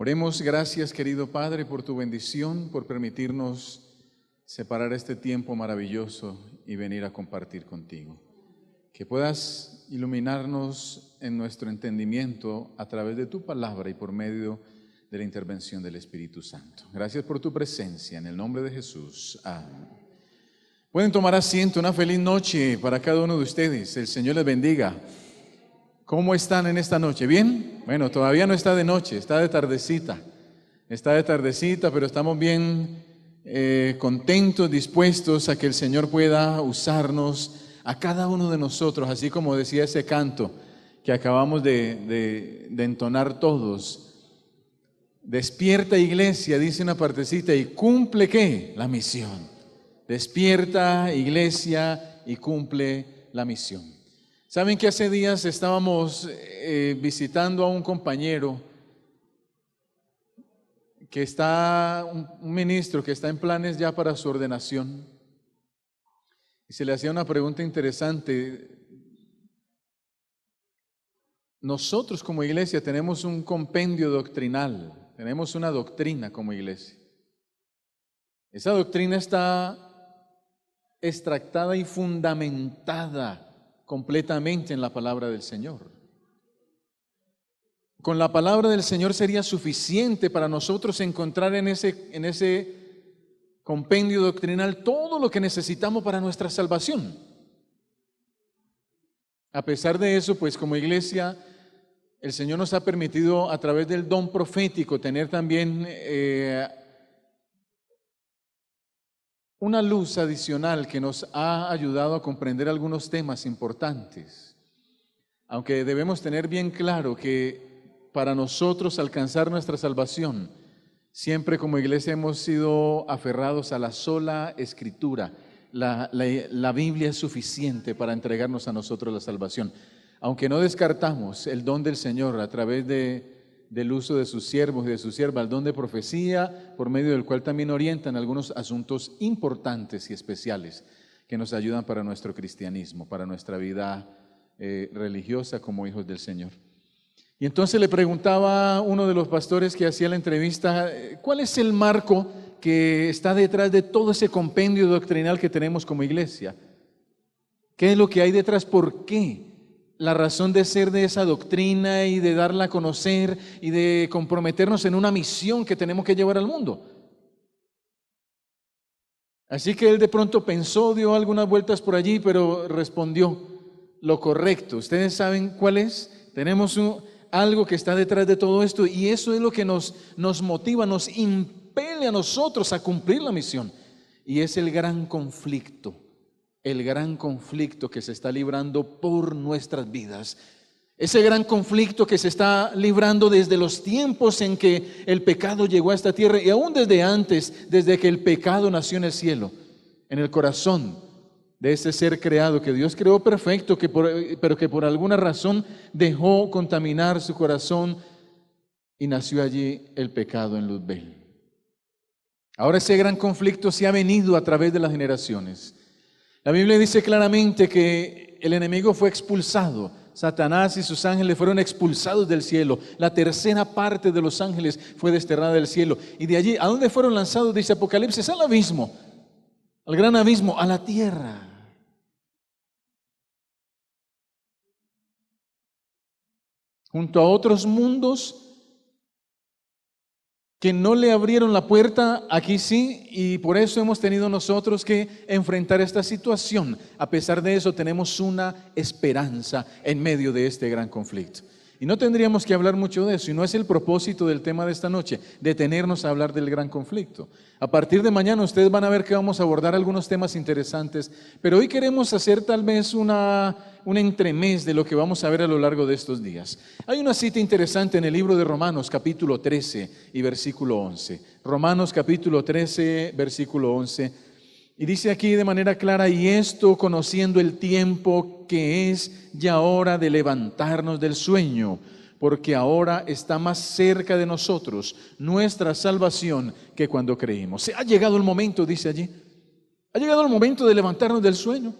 Oremos. Gracias, querido Padre, por tu bendición, por permitirnos separar este tiempo maravilloso y venir a compartir contigo. Que puedas iluminarnos en nuestro entendimiento a través de tu palabra y por medio de la intervención del Espíritu Santo. Gracias por tu presencia, en el nombre de Jesús. Amén. Pueden tomar asiento. Una feliz noche para cada uno de ustedes. El Señor les bendiga. ¿Cómo están en esta noche? ¿Bien? Bueno, todavía no está de noche, está de tardecita. Está de tardecita, pero estamos bien contentos, dispuestos a que el Señor pueda usarnos a cada uno de nosotros, así como decía ese canto que acabamos de entonar todos. Despierta, iglesia, dice una partecita, y cumple ¿qué? La misión. Despierta, iglesia, y cumple la misión. Saben que hace días estábamos visitando a un compañero que está, un ministro que está en planes ya para su ordenación, y se le hacía una pregunta interesante. Nosotros como iglesia tenemos un compendio doctrinal, tenemos una doctrina como iglesia. Esa doctrina está extractada y fundamentada completamente en la palabra del Señor. Con la palabra del Señor sería suficiente para nosotros encontrar en ese compendio doctrinal todo lo que necesitamos para nuestra salvación. A pesar de eso, pues como iglesia, el Señor nos ha permitido a través del don profético tener también una luz adicional que nos ha ayudado a comprender algunos temas importantes. Aunque debemos tener bien claro que para nosotros alcanzar nuestra salvación, siempre como iglesia hemos sido aferrados a la sola Escritura. La Biblia es suficiente para entregarnos a nosotros la salvación. Aunque no descartamos el don del Señor a través del uso de sus siervos y de su sierva, el don de profecía, por medio del cual también orientan algunos asuntos importantes y especiales que nos ayudan para nuestro cristianismo, para nuestra vida religiosa como hijos del Señor. Y entonces le preguntaba uno de los pastores que hacía la entrevista, ¿cuál es el marco que está detrás de todo ese compendio doctrinal que tenemos como iglesia? ¿Qué es lo que hay detrás? ¿Por qué? La razón de ser de esa doctrina y de darla a conocer y de comprometernos en una misión que tenemos que llevar al mundo. Así que él de pronto pensó, dio algunas vueltas por allí, pero respondió lo correcto. ¿Ustedes saben cuál es? Tenemos algo que está detrás de todo esto, y eso es lo que nos motiva, nos impele a nosotros a cumplir la misión. Y es el gran conflicto que se está librando por nuestras vidas. Ese gran conflicto que se está librando desde los tiempos en que el pecado llegó a esta tierra, y aún desde antes, desde que el pecado nació en el cielo, en el corazón de ese ser creado que Dios creó perfecto, pero que por alguna razón dejó contaminar su corazón y nació allí el pecado en Luzbel. Ahora ese gran conflicto se ha venido a través de las generaciones. La Biblia dice claramente que el enemigo fue expulsado. Satanás y sus ángeles fueron expulsados del cielo. La tercera parte de los ángeles fue desterrada del cielo. Y de allí, ¿a dónde fueron lanzados? Dice Apocalipsis, al abismo, al gran abismo, a la tierra. Junto a otros mundos que no le abrieron la puerta, aquí sí, y por eso hemos tenido nosotros que enfrentar esta situación. A pesar de eso, tenemos una esperanza en medio de este gran conflicto. Y no tendríamos que hablar mucho de eso, y no es el propósito del tema de esta noche, detenernos a hablar del gran conflicto. A partir de mañana ustedes van a ver que vamos a abordar algunos temas interesantes, pero hoy queremos hacer tal vez un entremés de lo que vamos a ver a lo largo de estos días. Hay una cita interesante en el libro de Romanos, capítulo 13 y versículo 11. Romanos, capítulo 13, versículo 11. Y dice aquí de manera clara, y esto conociendo el tiempo que es ya hora de levantarnos del sueño, porque ahora está más cerca de nosotros nuestra salvación que cuando creímos. Ha llegado el momento, dice allí, ha llegado el momento de levantarnos del sueño.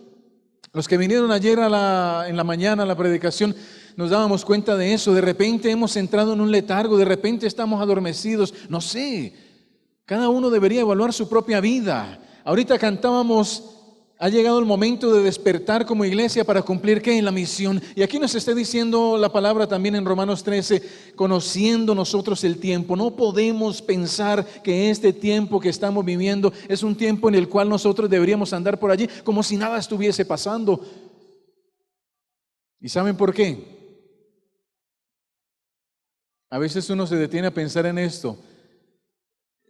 Los que vinieron ayer en la mañana a la predicación nos dábamos cuenta de eso. De repente hemos entrado en un letargo, de repente estamos adormecidos. No sé, cada uno debería evaluar su propia vida. Ahorita cantábamos, ha llegado el momento de despertar como iglesia para cumplir ¿qué? La misión. Y aquí nos está diciendo la palabra también en Romanos 13, conociendo nosotros el tiempo. No podemos pensar que este tiempo que estamos viviendo es un tiempo en el cual nosotros deberíamos andar por allí como si nada estuviese pasando. ¿Y saben por qué? A veces uno se detiene a pensar en esto.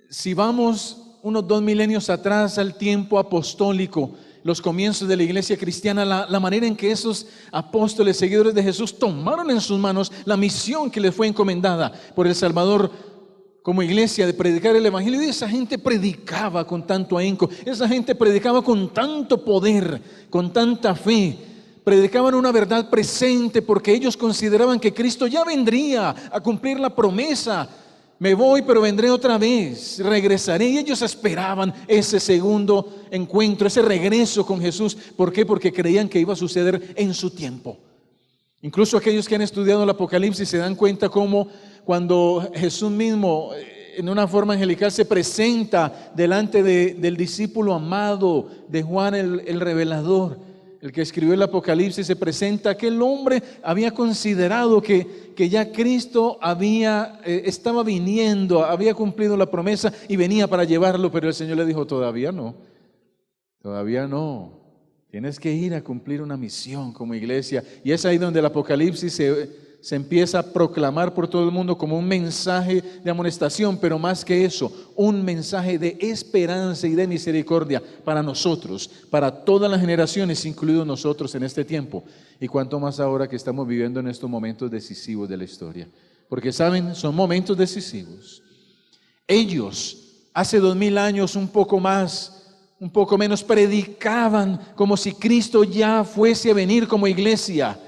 Si vamos unos 2 milenios atrás al tiempo apostólico, los comienzos de la iglesia cristiana, la manera en que esos apóstoles, seguidores de Jesús, tomaron en sus manos la misión que les fue encomendada por el Salvador como iglesia de predicar el evangelio. Y esa gente predicaba con tanto ahínco, esa gente predicaba con tanto poder, con tanta fe. Predicaban una verdad presente porque ellos consideraban que Cristo ya vendría a cumplir la promesa. Me voy, pero vendré otra vez, regresaré. Y ellos esperaban ese segundo encuentro, ese regreso con Jesús. ¿Por qué? Porque creían que iba a suceder en su tiempo. Incluso aquellos que han estudiado el Apocalipsis se dan cuenta cómo cuando Jesús mismo, en una forma angelical, se presenta delante del discípulo amado de Juan el revelador, el que escribió el Apocalipsis, se presenta. Aquel hombre había considerado que ya Cristo estaba viniendo, había cumplido la promesa y venía para llevarlo, pero el Señor le dijo: todavía no, todavía no. Tienes que ir a cumplir una misión como iglesia. Y es ahí donde el Apocalipsis se empieza a proclamar por todo el mundo como un mensaje de amonestación, pero más que eso, un mensaje de esperanza y de misericordia para nosotros, para todas las generaciones, incluidos nosotros en este tiempo. Y cuanto más ahora que estamos viviendo en estos momentos decisivos de la historia. Porque saben, son momentos decisivos. Ellos, hace 2000 años, un poco menos, predicaban como si Cristo ya fuese a venir como iglesia.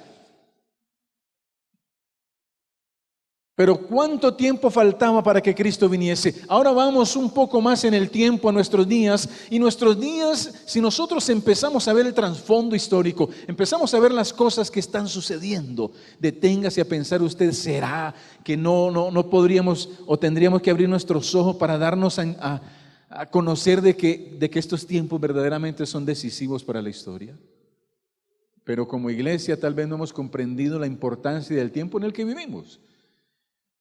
Pero ¿cuánto tiempo faltaba para que Cristo viniese? Ahora vamos un poco más en el tiempo a nuestros días. Y nuestros días, si nosotros empezamos a ver el trasfondo histórico, empezamos a ver las cosas que están sucediendo, deténgase a pensar usted: ¿será que no podríamos o tendríamos que abrir nuestros ojos para darnos a conocer de que estos tiempos verdaderamente son decisivos para la historia? Pero como iglesia tal vez no hemos comprendido la importancia del tiempo en el que vivimos.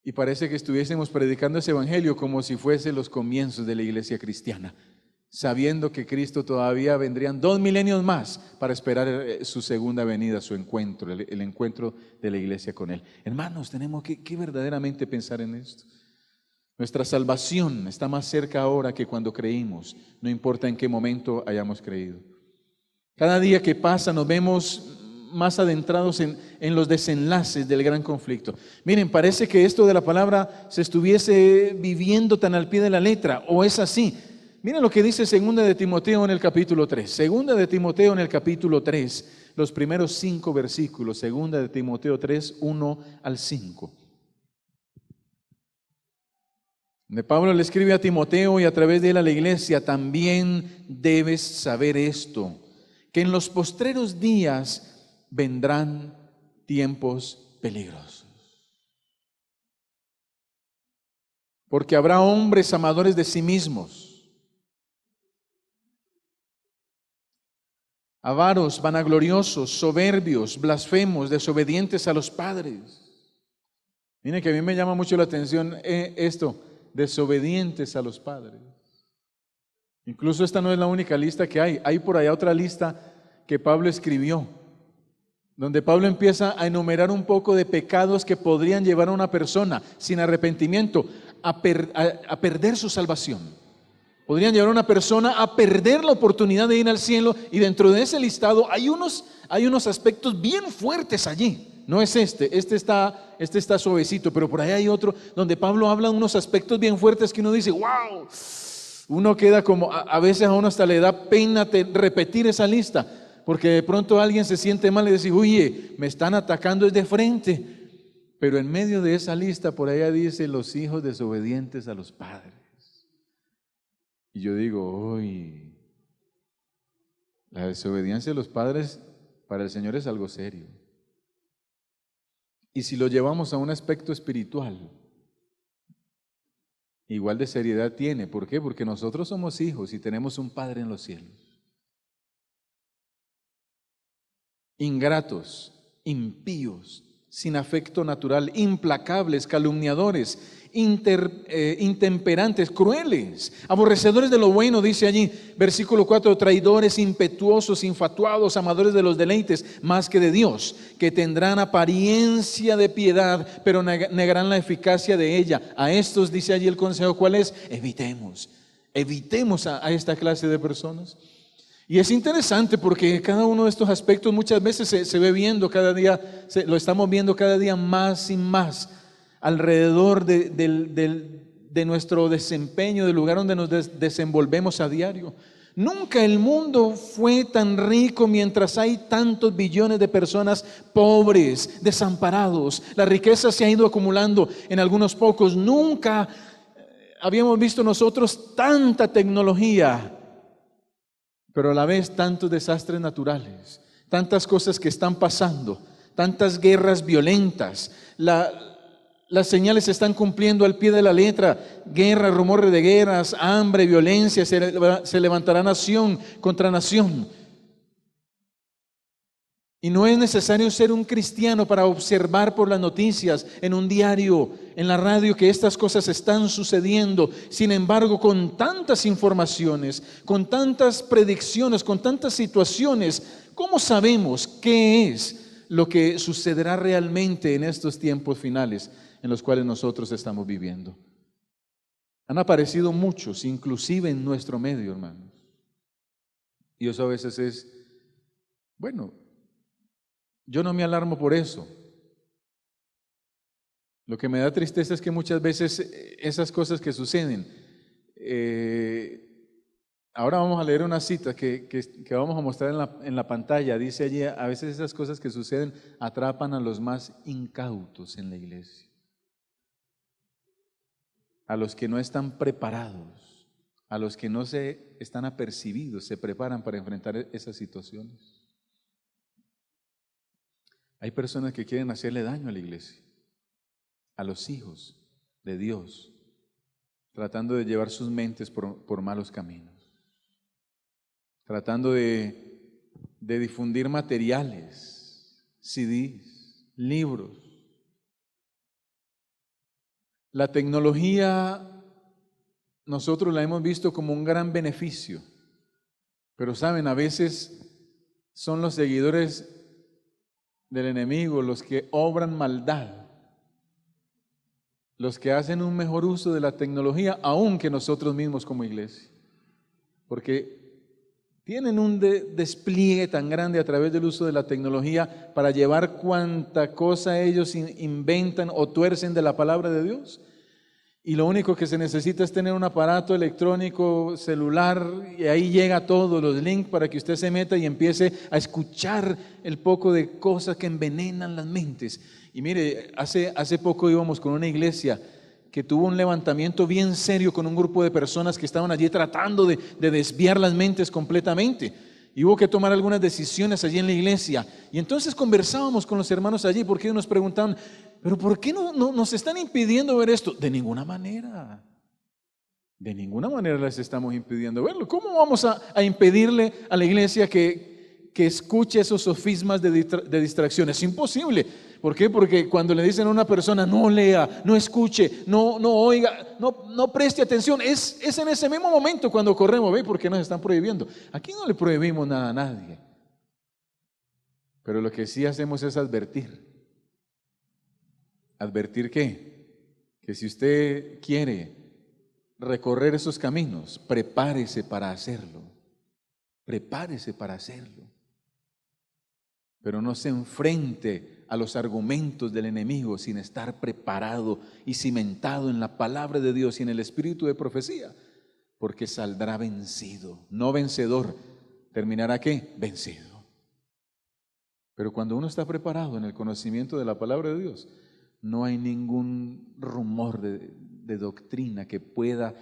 Y parece que estuviésemos predicando ese evangelio como si fuese los comienzos de la iglesia cristiana, sabiendo que Cristo todavía vendrían 2 milenios más para esperar su segunda venida, su encuentro, el encuentro de la iglesia con Él. Hermanos, tenemos que verdaderamente pensar en esto. Nuestra salvación está más cerca ahora que cuando creímos, no importa en qué momento hayamos creído. Cada día que pasa nos vemos más adentrados en los desenlaces del gran conflicto. Miren, parece que esto de la palabra se estuviese viviendo tan al pie de la letra, o es así. Miren lo que dice 2 de Timoteo en el capítulo 3. 2 de Timoteo en el capítulo 3, los primeros 5 versículos. 2 de Timoteo 3, 1 al 5. De Pablo le escribe a Timoteo y a través de él a la iglesia: también debes saber esto, que en los postreros días vendrán tiempos peligrosos. Porque habrá hombres amadores de sí mismos, avaros, vanagloriosos, soberbios, blasfemos, desobedientes a los padres. Miren que a mí me llama mucho la atención esto, desobedientes a los padres. Incluso esta no es la única lista que hay. Hay por allá otra lista que Pablo escribió, donde Pablo empieza a enumerar un poco de pecados que podrían llevar a una persona sin arrepentimiento a perder su salvación. Podrían llevar a una persona a perder la oportunidad de ir al cielo, y dentro de ese listado hay unos aspectos bien fuertes allí. No es este está suavecito, pero por ahí hay otro donde Pablo habla de unos aspectos bien fuertes que uno dice: wow, uno queda como, a veces a uno hasta le da pena repetir esa lista, porque de pronto alguien se siente mal y dice: oye, me están atacando desde frente. Pero en medio de esa lista por allá dice: los hijos desobedientes a los padres. Y yo digo: uy, la desobediencia de los padres para el Señor es algo serio. Y si lo llevamos a un aspecto espiritual, igual de seriedad tiene. ¿Por qué? Porque nosotros somos hijos y tenemos un Padre en los cielos. Ingratos, impíos, sin afecto natural, implacables, calumniadores, intemperantes, crueles, aborrecedores de lo bueno, dice allí, versículo 4, traidores, impetuosos, infatuados, amadores de los deleites, más que de Dios, que tendrán apariencia de piedad, pero negarán la eficacia de ella. A estos, dice allí el consejo, ¿cuál es? Evitemos a esta clase de personas. Y es interesante porque cada uno de estos aspectos muchas veces se ve viendo cada día, lo estamos viendo cada día más y más alrededor de nuestro desempeño, del lugar donde nos desenvolvemos a diario. Nunca el mundo fue tan rico mientras hay tantos billones de personas pobres, desamparados. La riqueza se ha ido acumulando en algunos pocos. Nunca habíamos visto nosotros tanta tecnología, pero a la vez tantos desastres naturales, tantas cosas que están pasando, tantas guerras violentas. Las señales se están cumpliendo al pie de la letra: guerra, rumores de guerras, hambre, violencia, se levantará nación contra nación. Y no es necesario ser un cristiano para observar por las noticias, en un diario, en la radio, que estas cosas están sucediendo. Sin embargo, con tantas informaciones, con tantas predicciones, con tantas situaciones, ¿cómo sabemos qué es lo que sucederá realmente en estos tiempos finales en los cuales nosotros estamos viviendo? Han aparecido muchos, inclusive en nuestro medio, hermanos. Y eso a veces es, bueno, yo no me alarmo por eso. Lo que me da tristeza es que muchas veces esas cosas que suceden, ahora vamos a leer una cita que vamos a mostrar en la pantalla. Dice allí, a veces esas cosas que suceden atrapan a los más incautos en la iglesia, a los que no están preparados, a los que no se están apercibidos, se preparan para enfrentar esas situaciones. Hay personas que quieren hacerle daño a la iglesia, a los hijos de Dios, tratando de llevar sus mentes por malos caminos, tratando de difundir materiales, CDs, libros. La tecnología nosotros la hemos visto como un gran beneficio, pero saben, a veces son los seguidores del enemigo los que obran maldad, los que hacen un mejor uso de la tecnología aún que nosotros mismos como iglesia, porque tienen un despliegue tan grande a través del uso de la tecnología para llevar cuanta cosa ellos inventan o tuercen de la palabra de Dios. Y lo único que se necesita es tener un aparato electrónico, celular, y ahí llega todo, los links para que usted se meta y empiece a escuchar el poco de cosas que envenenan las mentes. Y mire, hace poco íbamos con una iglesia que tuvo un levantamiento bien serio con un grupo de personas que estaban allí tratando de desviar las mentes completamente. Y hubo que tomar algunas decisiones allí en la iglesia. Y entonces conversábamos con los hermanos allí, porque ellos nos preguntaban, ¿pero por qué no nos están impidiendo ver esto? De ninguna manera les estamos impidiendo verlo. ¿Cómo vamos a impedirle a la iglesia que escuche esos sofismas de distracción? Es imposible. ¿Por qué? Porque cuando le dicen a una persona, no lea, no escuche, no oiga, no preste atención, es en ese mismo momento cuando corremos. ¿Ve? Porque nos están prohibiendo. Aquí no le prohibimos nada a nadie, pero lo que sí hacemos es advertir. ¿Advertir qué? Que si usted quiere recorrer esos caminos, prepárese para hacerlo. Prepárese para hacerlo. Pero no se enfrente a los argumentos del enemigo sin estar preparado y cimentado en la palabra de Dios y en el espíritu de profecía, porque saldrá vencido, no vencedor. ¿Terminará qué? Vencido. Pero cuando uno está preparado en el conocimiento de la palabra de Dios, no hay ningún rumor de doctrina que pueda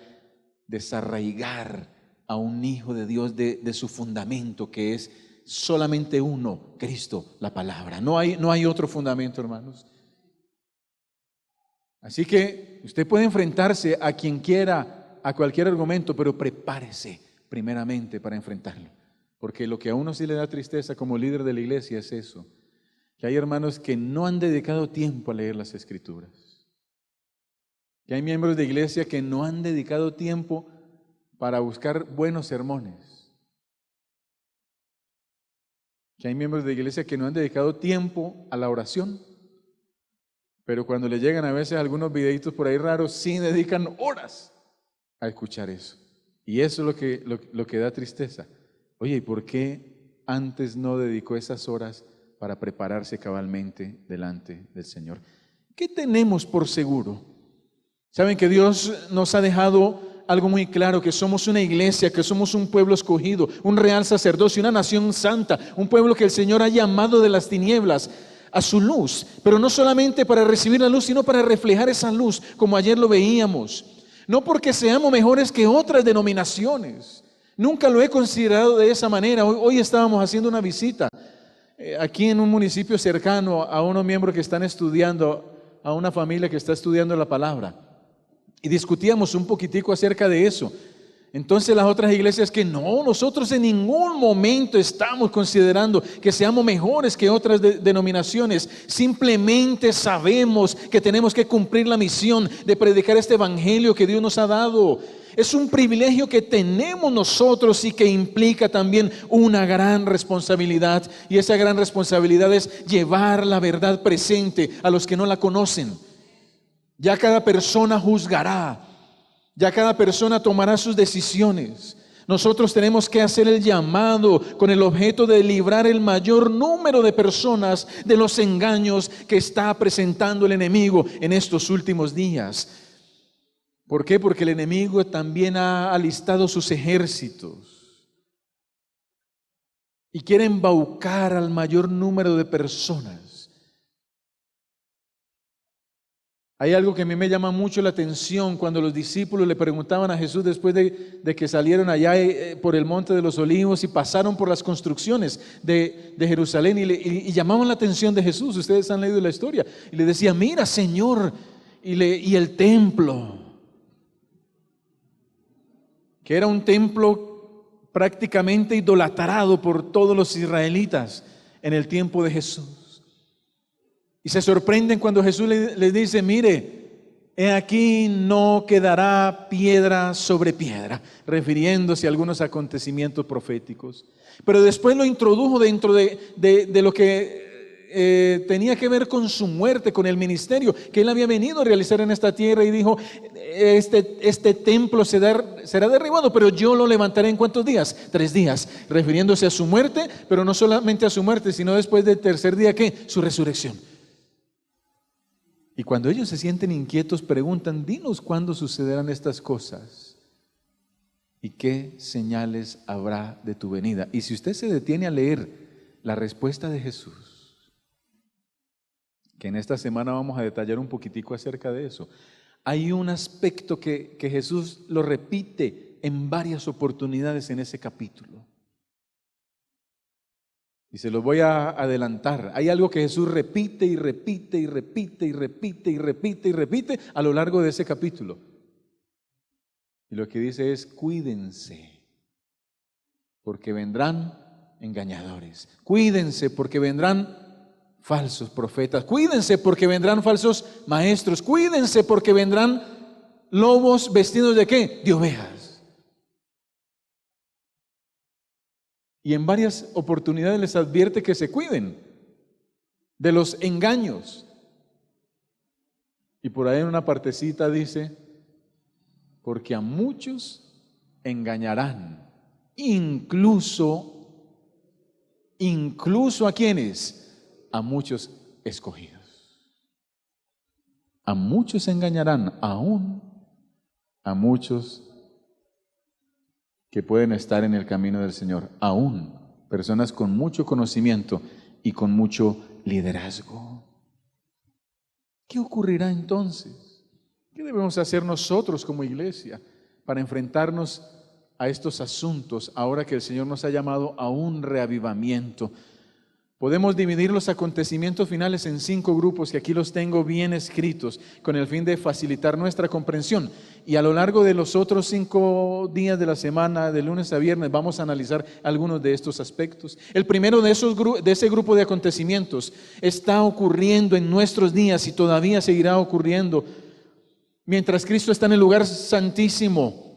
desarraigar a un hijo de Dios de su fundamento, que es solamente uno, Cristo, la palabra. No hay otro fundamento, hermanos. Así que usted puede enfrentarse a quien quiera, a cualquier argumento, pero prepárese primeramente para enfrentarlo. Porque lo que a uno sí le da tristeza como líder de la iglesia es eso, que hay hermanos que no han dedicado tiempo a leer las Escrituras. Que hay miembros de iglesia que no han dedicado tiempo para buscar buenos sermones. Que hay miembros de iglesia que no han dedicado tiempo a la oración. Pero cuando le llegan a veces algunos videitos por ahí raros, sí dedican horas a escuchar eso. Y eso es lo que da tristeza. Oye, ¿y por qué antes no dedicó esas horas para prepararse cabalmente delante del Señor? ¿Qué tenemos por seguro? Saben que Dios nos ha dejado algo muy claro, que somos una iglesia, que somos un pueblo escogido, un real sacerdocio, una nación santa, un pueblo que el Señor ha llamado de las tinieblas a su luz, pero no solamente para recibir la luz, sino para reflejar esa luz, como ayer lo veíamos. No porque seamos mejores que otras denominaciones. Nunca lo he considerado de esa manera. Hoy estábamos haciendo una visita aquí en un municipio cercano a unos miembros que están estudiando, a una familia que está estudiando la palabra. Y discutíamos un poquitico acerca de eso. Entonces las otras iglesias que no, nosotros en ningún momento estamos considerando que seamos mejores que otras denominaciones. Simplemente sabemos que tenemos que cumplir la misión de predicar este evangelio que Dios nos ha dado. Es un privilegio que tenemos nosotros y que implica también una gran responsabilidad. Y esa gran responsabilidad es llevar la verdad presente a los que no la conocen. Ya cada persona juzgará. Ya cada persona tomará sus decisiones. Nosotros tenemos que hacer el llamado con el objeto de librar el mayor número de personas de los engaños que está presentando el enemigo en estos últimos días. ¿Por qué? Porque el enemigo también ha alistado sus ejércitos y quiere embaucar al mayor número de personas. Hay algo que a mí me llama mucho la atención cuando los discípulos le preguntaban a Jesús después de que salieron allá por el Monte de los Olivos y pasaron por las construcciones de Jerusalén y llamaban la atención de Jesús. Ustedes han leído la historia. Y le decía, mira Señor, y el templo, que era un templo prácticamente idolatrado por todos los israelitas en el tiempo de Jesús. Y se sorprenden cuando Jesús les dice, mire, he aquí no quedará piedra sobre piedra, refiriéndose a algunos acontecimientos proféticos. Pero después lo introdujo dentro de lo que tenía que ver con su muerte, con el ministerio que él había venido a realizar en esta tierra, y dijo, este templo será derribado, pero yo lo levantaré ¿en cuántos días? 3 días, refiriéndose a su muerte, pero no solamente a su muerte, sino después del tercer día, ¿qué? Su resurrección. Y cuando ellos se sienten inquietos, preguntan, dinos cuándo sucederán estas cosas y qué señales habrá de tu venida. Y si usted se detiene a leer la respuesta de Jesús, que en esta semana vamos a detallar un poquitico acerca de eso, hay un aspecto que Jesús lo repite en varias oportunidades en ese capítulo. Y se los voy a adelantar. Hay algo que Jesús repite y repite y repite y repite y repite y repite a lo largo de ese capítulo. Y lo que dice es, cuídense, porque vendrán engañadores. Cuídense, porque vendrán falsos profetas. Cuídense, porque vendrán falsos maestros. Cuídense, porque vendrán lobos vestidos ¿de qué? De ovejas. Y en varias oportunidades les advierte que se cuiden de los engaños. Y por ahí en una partecita dice, porque a muchos engañarán, incluso ¿a quiénes? A muchos escogidos. A muchos engañarán, aún a muchos que pueden estar en el camino del Señor, aún personas con mucho conocimiento y con mucho liderazgo. ¿Qué ocurrirá entonces? ¿Qué debemos hacer nosotros como iglesia para enfrentarnos a estos asuntos ahora que el Señor nos ha llamado a un reavivamiento? Podemos dividir los acontecimientos finales en 5 grupos, que aquí los tengo bien escritos, con el fin de facilitar nuestra comprensión. Y a lo largo de los otros 5 días de la semana, de lunes a viernes, vamos a analizar algunos de estos aspectos. El primero de ese grupo de acontecimientos está ocurriendo en nuestros días y todavía seguirá ocurriendo mientras Cristo está en el lugar santísimo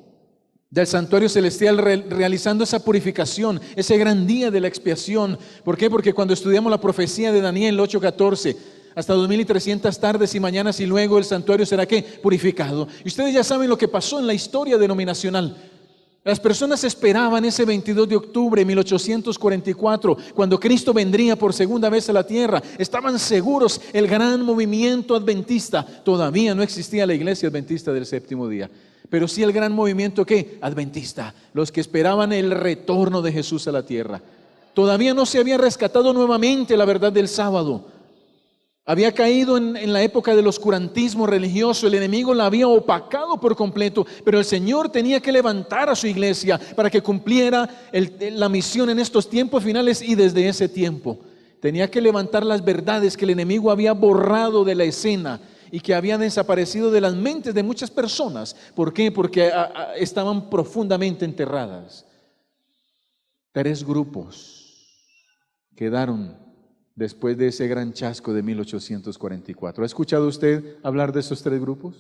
del santuario celestial, realizando esa purificación, ese gran día de la expiación. ¿Por qué? Porque cuando estudiamos la profecía de Daniel 8:14, hasta 2300 tardes y mañanas, y luego el santuario será ¿qué? Purificado. Y ustedes ya saben lo que pasó en la historia denominacional. Las personas esperaban ese 22 de octubre de 1844, cuando Cristo vendría por segunda vez a la tierra. Estaban seguros, el gran movimiento adventista. Todavía no existía la iglesia adventista del séptimo día, pero sí el gran movimiento ¿qué? Adventista, los que esperaban el retorno de Jesús a la tierra. Todavía no se había rescatado nuevamente la verdad del sábado. Había caído en la época del oscurantismo religioso. El enemigo la había opacado por completo, pero el Señor tenía que levantar a su iglesia para que cumpliera la misión en estos tiempos finales. Y desde ese tiempo tenía que levantar las verdades que el enemigo había borrado de la escena y que habían desaparecido de las mentes de muchas personas. ¿Por qué? Porque estaban profundamente enterradas. 3 grupos quedaron después de ese gran chasco de 1844. ¿Ha escuchado usted hablar de esos 3 grupos?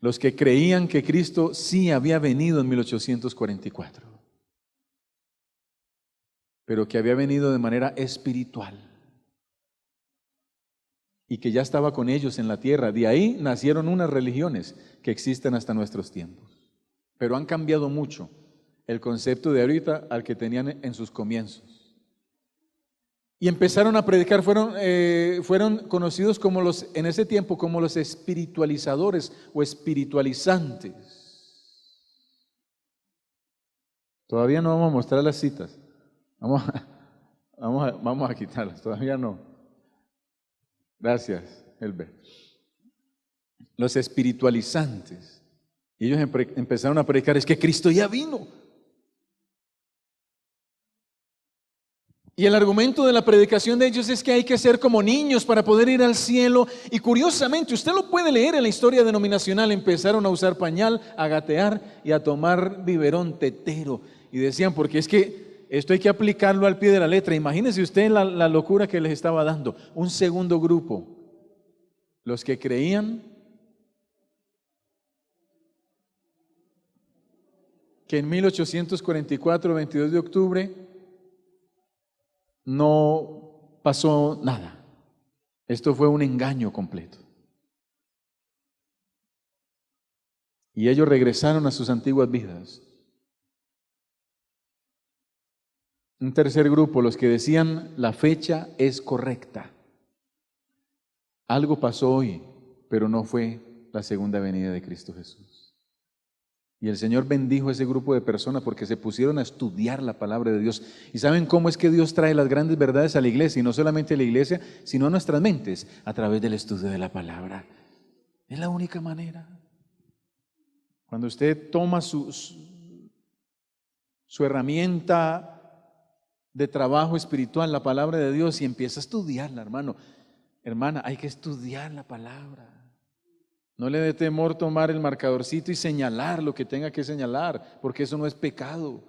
Los que creían que Cristo sí había venido en 1844, pero que había venido de manera espiritual y que ya estaba con ellos en la tierra. De ahí nacieron unas religiones que existen hasta nuestros tiempos, pero han cambiado mucho el concepto de ahorita al que tenían en sus comienzos. Y empezaron a predicar, fueron conocidos como en ese tiempo como los espiritualizadores o espiritualizantes. Todavía no vamos a mostrar las citas, vamos a quitarlas, todavía no. Gracias, Elber. Los espiritualizantes. Y ellos empezaron a predicar, es que Cristo ya vino. Y el argumento de la predicación de ellos es que hay que ser como niños para poder ir al cielo. Y curiosamente, usted lo puede leer en la historia denominacional, empezaron a usar pañal, a gatear y a tomar biberón tetero. Y decían, porque es que esto hay que aplicarlo al pie de la letra. Imagínese usted la locura que les estaba dando. Un segundo grupo, los que creían que en 1844, 22 de octubre, no pasó nada. Esto fue un engaño completo. Y ellos regresaron a sus antiguas vidas. Un tercer grupo, los que decían la fecha es correcta. Algo pasó hoy, pero no fue la segunda venida de Cristo Jesús. Y el Señor bendijo a ese grupo de personas porque se pusieron a estudiar la palabra de Dios. ¿Y saben cómo es que Dios trae las grandes verdades a la iglesia? Y no solamente a la iglesia, sino a nuestras mentes, a través del estudio de la palabra. Es la única manera. Cuando usted toma su herramienta de trabajo espiritual, la palabra de Dios, y empieza a estudiarla, hermana, hay que estudiar la palabra. No le dé temor tomar el marcadorcito y señalar lo que tenga que señalar, porque eso no es pecado.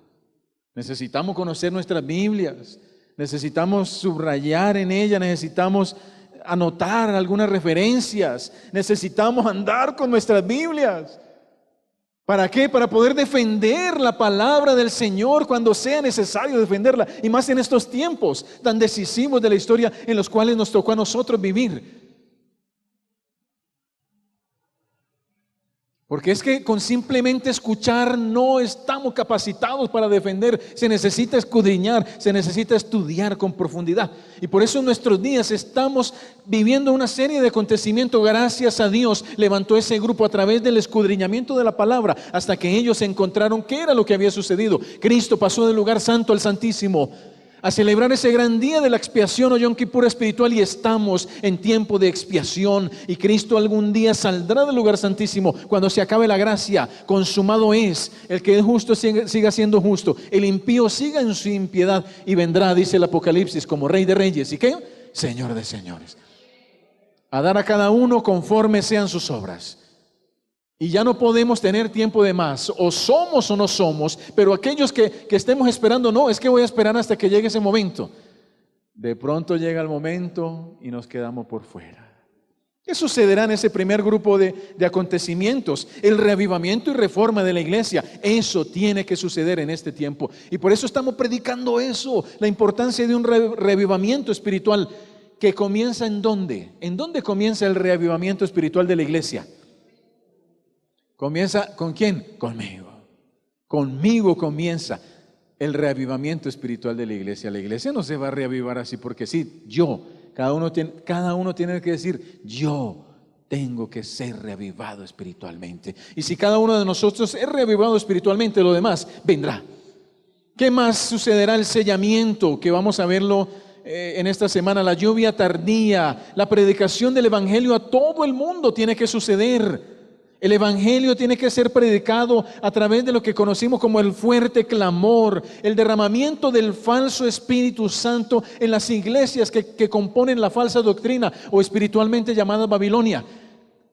Necesitamos conocer nuestras Biblias, necesitamos subrayar en ellas, necesitamos anotar algunas referencias, necesitamos andar con nuestras Biblias. ¿Para qué? Para poder defender la palabra del Señor cuando sea necesario defenderla, y más en estos tiempos tan decisivos de la historia en los cuales nos tocó a nosotros vivir. Porque es que con simplemente escuchar no estamos capacitados para defender. Se necesita escudriñar, se necesita estudiar con profundidad. Y por eso en nuestros días estamos viviendo una serie de acontecimientos. Gracias a Dios levantó ese grupo a través del escudriñamiento de la palabra, hasta que ellos encontraron qué era lo que había sucedido. Cristo pasó del lugar santo al santísimo. a celebrar ese gran día de la expiación o Yom Kippur espiritual, y estamos en tiempo de expiación, y Cristo algún día saldrá del lugar santísimo cuando se acabe la gracia. Consumado es. El que es justo siga siendo justo, el impío siga en su impiedad, y vendrá, dice el Apocalipsis, como Rey de Reyes y ¿qué? Señor de señores, a dar a cada uno conforme sean sus obras. Y ya no podemos tener tiempo de más, o somos o no somos. Pero aquellos que estemos esperando, no, es que voy a esperar hasta que llegue ese momento. De pronto llega el momento y nos quedamos por fuera. ¿Qué sucederá en ese primer grupo de acontecimientos? El reavivamiento y reforma de la iglesia. Eso tiene que suceder en este tiempo, y por eso estamos predicando eso, la importancia de un reavivamiento espiritual que comienza ¿en dónde? ¿En dónde comienza el reavivamiento espiritual de la iglesia? ¿Comienza con quién? Conmigo. Conmigo comienza el reavivamiento espiritual de la iglesia. La iglesia no se va a reavivar así porque sí. Cada uno tiene que decir, yo tengo que ser reavivado espiritualmente. Y si cada uno de nosotros es reavivado espiritualmente, lo demás vendrá. ¿Qué más sucederá? El sellamiento, que vamos a verlo en esta semana. La lluvia tardía, la predicación del evangelio a todo el mundo tiene que suceder. El evangelio tiene que ser predicado a través de lo que conocimos como el fuerte clamor, el derramamiento del falso Espíritu Santo en las iglesias que componen la falsa doctrina, o espiritualmente llamada Babilonia.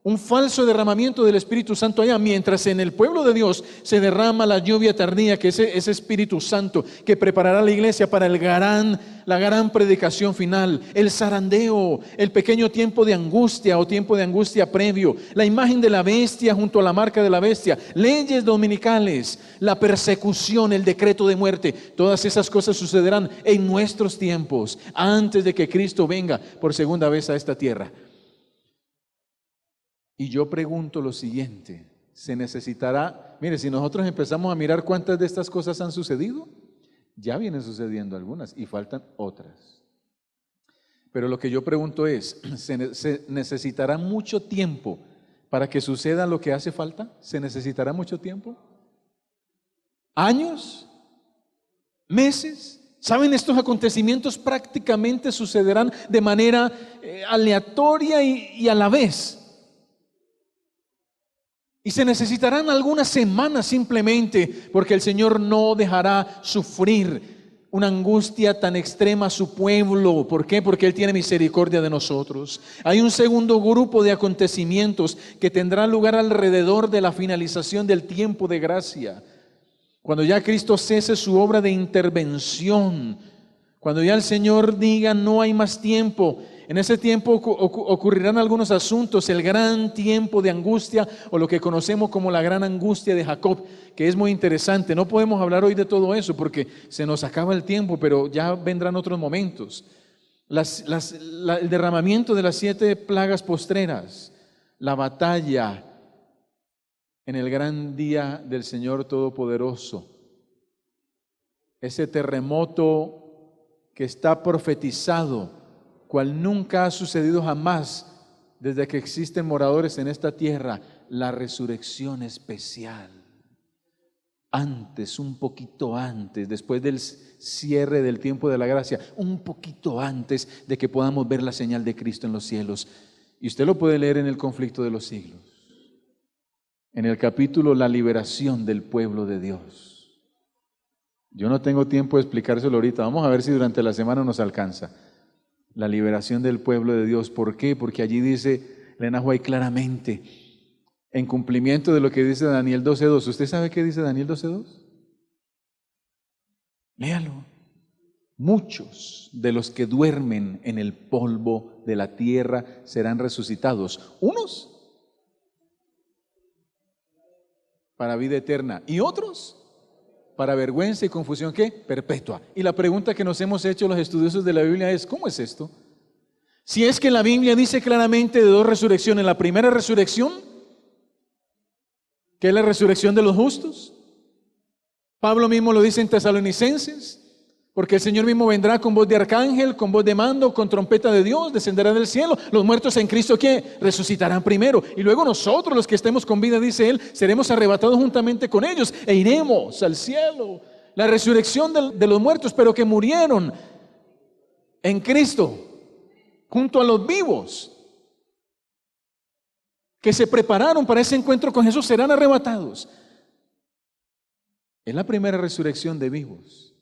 Un falso derramamiento del Espíritu Santo allá, mientras en el pueblo de Dios se derrama la lluvia tardía, que es ese Espíritu Santo que preparará la iglesia para la gran predicación final. El zarandeo, el pequeño tiempo de angustia o tiempo de angustia previo, la imagen de la bestia junto a la marca de la bestia, leyes dominicales, la persecución, el decreto de muerte. Todas esas cosas sucederán en nuestros tiempos, antes de que Cristo venga por segunda vez a esta tierra. Y yo pregunto lo siguiente, ¿se necesitará? Mire, si nosotros empezamos a mirar cuántas de estas cosas han sucedido, ya vienen sucediendo algunas y faltan otras. Pero lo que yo pregunto es, ¿se necesitará mucho tiempo para que suceda lo que hace falta? ¿Se necesitará mucho tiempo? ¿Años? ¿Meses? ¿Saben? Estos acontecimientos prácticamente sucederán de manera aleatoria y a la vez. Y se necesitarán algunas semanas simplemente, porque el Señor no dejará sufrir una angustia tan extrema a su pueblo. ¿Por qué? Porque Él tiene misericordia de nosotros. Hay un segundo grupo de acontecimientos que tendrá lugar alrededor de la finalización del tiempo de gracia. Cuando ya Cristo cese su obra de intervención, cuando ya el Señor diga no hay más tiempo. En ese tiempo ocurrirán algunos asuntos, el gran tiempo de angustia, o lo que conocemos como la gran angustia de Jacob, que es muy interesante. No podemos hablar hoy de todo eso porque se nos acaba el tiempo, pero ya vendrán otros momentos. El derramamiento de las 7 plagas postreras, la batalla en el gran día del Señor Todopoderoso, ese terremoto que está profetizado, cual nunca ha sucedido jamás desde que existen moradores en esta tierra, la resurrección especial. Antes, un poquito antes, después del cierre del tiempo de la gracia, un poquito antes de que podamos ver la señal de Cristo en los cielos. Y usted lo puede leer en el Conflicto de los Siglos, en el capítulo La liberación del pueblo de Dios. Yo no tengo tiempo de explicárselo ahorita, vamos a ver si durante la semana nos alcanza. La liberación del pueblo de Dios. ¿Por qué? Porque allí dice Elena White claramente, en cumplimiento de lo que dice Daniel 12:2. ¿Usted sabe qué dice Daniel 12:2? Léalo. Muchos de los que duermen en el polvo de la tierra serán resucitados. Unos para vida eterna y otros para vergüenza y confusión, ¿qué? Perpetua. Y la pregunta que nos hemos hecho los estudiosos de la Biblia es, ¿cómo es esto? Si es que la Biblia dice claramente de 2 resurrecciones. La primera resurrección, que es la resurrección de los justos. Pablo mismo lo dice en Tesalonicenses, porque el Señor mismo vendrá con voz de arcángel, con voz de mando, con trompeta de Dios, descenderá del cielo. Los muertos en Cristo, ¿qué? Resucitarán primero. Y luego nosotros, los que estemos con vida, dice Él, seremos arrebatados juntamente con ellos e iremos al cielo. La resurrección de los muertos, pero que murieron en Cristo, junto a los vivos, que se prepararon para ese encuentro con Jesús, serán arrebatados. Es la primera resurrección de vivos.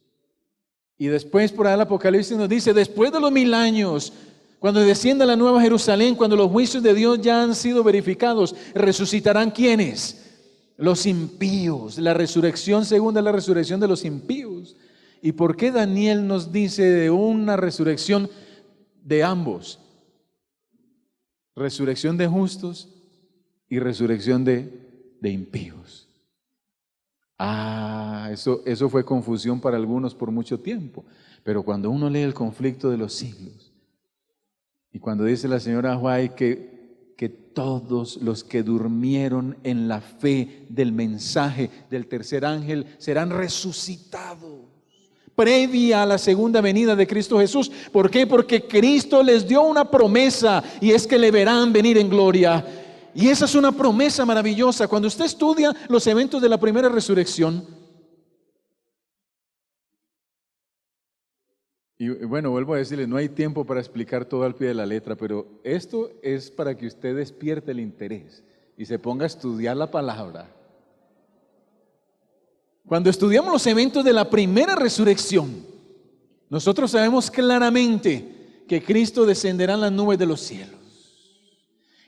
Y después por ahí el Apocalipsis nos dice, después de los 1000 años, cuando descienda la nueva Jerusalén, cuando los juicios de Dios ya han sido verificados, resucitarán ¿quiénes? Los impíos. La resurrección segunda es la resurrección de los impíos. ¿Y por qué Daniel nos dice de una resurrección de ambos? Resurrección de justos y resurrección de impíos. Eso fue confusión para algunos por mucho tiempo. Pero cuando uno lee el conflicto de los siglos, y cuando dice la señora White que todos los que durmieron en la fe del mensaje del tercer ángel serán resucitados previa a la segunda venida de Cristo Jesús. ¿Por qué? Porque Cristo les dio una promesa, y es que le verán venir en gloria. Y esa es una promesa maravillosa. Cuando usted estudia los eventos de la primera resurrección, y bueno, vuelvo a decirle, no hay tiempo para explicar todo al pie de la letra, pero esto es para que usted despierte el interés y se ponga a estudiar la palabra. Cuando estudiamos los eventos de la primera resurrección, nosotros sabemos claramente que Cristo descenderá en las nubes de los cielos.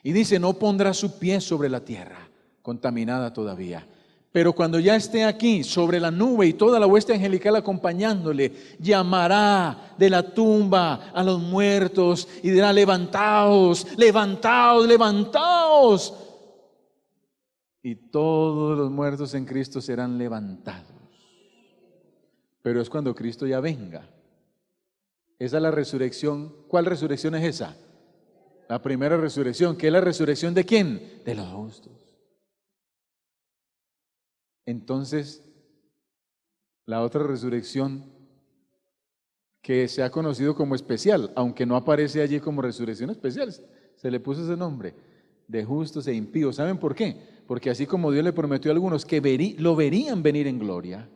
Y dice, no pondrá su pie sobre la tierra, contaminada todavía. Pero cuando ya esté aquí, sobre la nube y toda la hueste angelical acompañándole, llamará de la tumba a los muertos y dirá, levantaos, levantaos, levantaos. Y todos los muertos en Cristo serán levantados. Pero es cuando Cristo ya venga. Esa es la resurrección. ¿Cuál resurrección es esa? La primera resurrección. ¿Qué es la resurrección de quién? De los justos. Entonces, la otra resurrección que se ha conocido como especial, aunque no aparece allí como resurrección especial, se le puso ese nombre, de justos e impíos. ¿Saben por qué? Porque así como Dios le prometió a algunos que lo verían venir en gloria,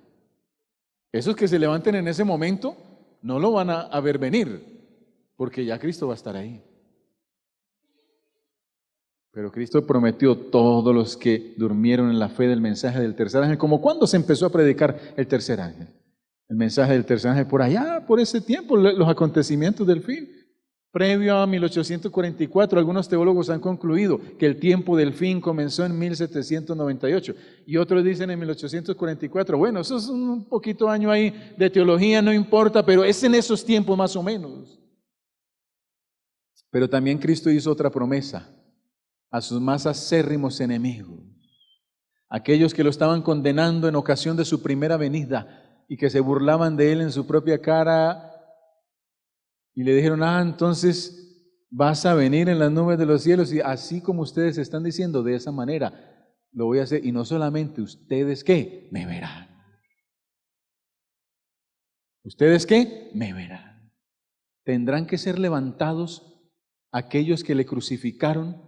esos que se levanten en ese momento no lo van a ver venir, porque ya Cristo va a estar ahí. Pero Cristo prometió todos los que durmieron en la fe del mensaje del tercer ángel. ¿Cómo cuándo se empezó a predicar el tercer ángel? El mensaje del tercer ángel por allá, por ese tiempo, los acontecimientos del fin. Previo a 1844, algunos teólogos han concluido que el tiempo del fin comenzó en 1798. Y otros dicen en 1844. Bueno, eso es un poquito año ahí de teología, no importa, pero es en esos tiempos más o menos. Pero también Cristo hizo otra promesa a sus más acérrimos enemigos, aquellos que lo estaban condenando en ocasión de su primera venida y que se burlaban de él en su propia cara y le dijeron, entonces vas a venir en las nubes de los cielos, y así como ustedes están diciendo, de esa manera lo voy a hacer, y no solamente ustedes, ¿qué? Me verán. ¿Ustedes qué? Me verán. Tendrán que ser levantados aquellos que le crucificaron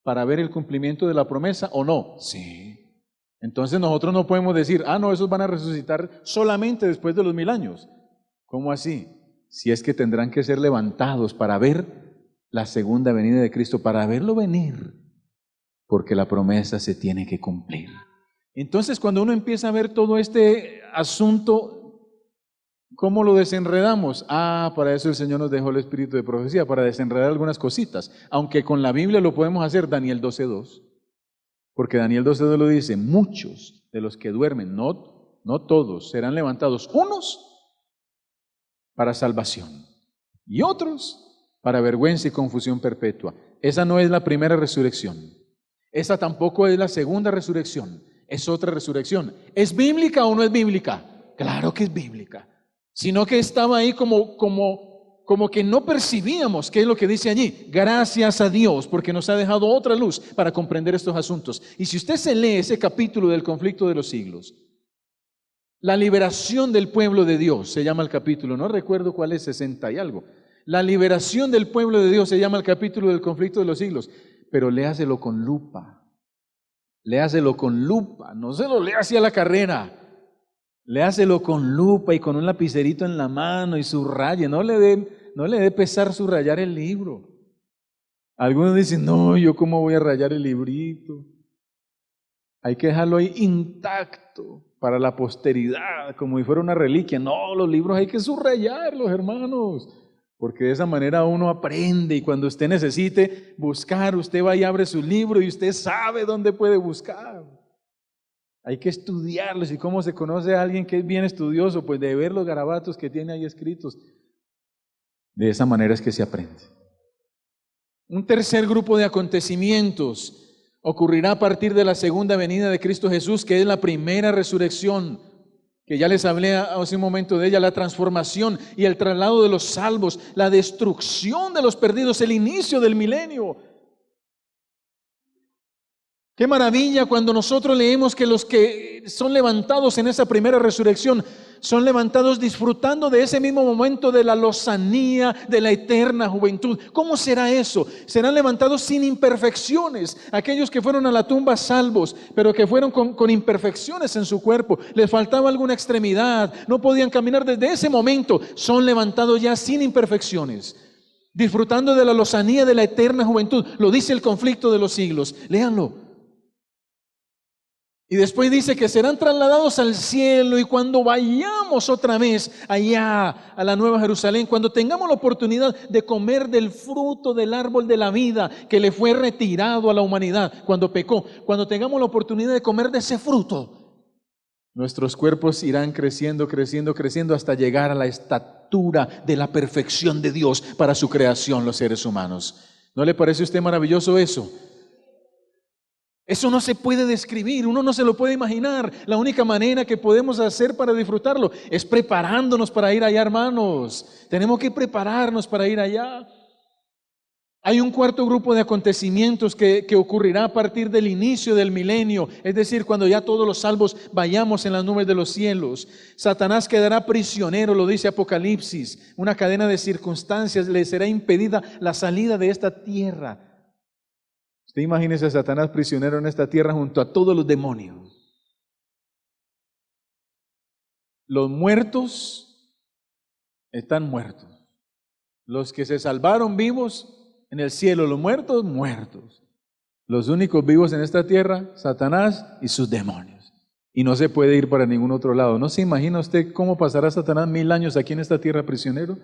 para ver el cumplimiento de la promesa, ¿o no? Sí. Entonces nosotros no podemos decir, no, esos van a resucitar solamente después de los 1000 años. ¿Cómo así? Si es que tendrán que ser levantados para ver la segunda venida de Cristo, para verlo venir, porque la promesa se tiene que cumplir. Entonces, cuando uno empieza a ver todo este asunto, ¿cómo lo desenredamos? Para eso el Señor nos dejó el espíritu de profecía, para desenredar algunas cositas. Aunque con la Biblia lo podemos hacer, Daniel 12:2. Porque Daniel 12:2 lo dice, muchos de los que duermen, no todos, serán levantados, unos para salvación y otros para vergüenza y confusión perpetua. Esa no es la primera resurrección. Esa tampoco es la segunda resurrección. Es otra resurrección. ¿Es bíblica o no es bíblica? Claro que es bíblica. Sino que estaba ahí como que no percibíamos qué es lo que dice allí. Gracias a Dios, porque nos ha dejado otra luz para comprender estos asuntos. Y si usted se lee ese capítulo del conflicto de los siglos, la liberación del pueblo de Dios, se llama el capítulo, no recuerdo cuál es, 60 y algo. La liberación del pueblo de Dios se llama el capítulo del conflicto de los siglos, pero léaselo con lupa. Léaselo con lupa, no se lo lea así a la carrera. Léaselo con lupa y con un lapicerito en la mano y subraye. No le dé pesar subrayar el libro. Algunos dicen, no, ¿yo cómo voy a rayar el librito? Hay que dejarlo ahí intacto para la posteridad, como si fuera una reliquia. No, los libros hay que subrayarlos, hermanos, porque de esa manera uno aprende y cuando usted necesite buscar, usted va y abre su libro y usted sabe dónde puede buscar. Hay que estudiarlos. ¿Y cómo se conoce a alguien que es bien estudioso? Pues de ver los garabatos que tiene ahí escritos. De esa manera es que se aprende. Un tercer grupo de acontecimientos ocurrirá a partir de la segunda venida de Cristo Jesús, que es la primera resurrección, que ya les hablé hace un momento de ella, la transformación y el traslado de los salvos, la destrucción de los perdidos, el inicio del milenio. Qué maravilla cuando nosotros leemos que los que son levantados en esa primera resurrección son levantados disfrutando de ese mismo momento de la lozanía, de la eterna juventud. ¿Cómo será eso? Serán levantados sin imperfecciones. Aquellos que fueron a la tumba salvos, pero que fueron con imperfecciones en su cuerpo, les faltaba alguna extremidad, no podían caminar desde ese momento, son levantados ya sin imperfecciones, disfrutando de la lozanía de la eterna juventud. Lo dice el Conflicto de los Siglos. Léanlo. Y después dice que serán trasladados al cielo y cuando vayamos otra vez allá a la Nueva Jerusalén, cuando tengamos la oportunidad de comer del fruto del árbol de la vida que le fue retirado a la humanidad cuando pecó, cuando tengamos la oportunidad de comer de ese fruto, nuestros cuerpos irán creciendo, creciendo, creciendo hasta llegar a la estatura de la perfección de Dios para su creación, los seres humanos. ¿No le parece a usted maravilloso eso? Eso no se puede describir, uno no se lo puede imaginar. La única manera que podemos hacer para disfrutarlo es preparándonos para ir allá, hermanos. Tenemos que prepararnos para ir allá. Hay un cuarto grupo de acontecimientos que ocurrirá a partir del inicio del milenio, es decir, cuando ya todos los salvos vayamos en las nubes de los cielos. Satanás quedará prisionero, lo dice Apocalipsis. Una cadena de circunstancias le será impedida la salida de esta tierra. Usted imagínese a Satanás prisionero en esta tierra junto a todos los demonios. Los muertos están muertos. Los que se salvaron vivos en el cielo, los muertos, muertos. Los únicos vivos en esta tierra, Satanás y sus demonios. Y no se puede ir para ningún otro lado. ¿No se imagina usted cómo pasará Satanás 1000 años aquí en esta tierra prisionero?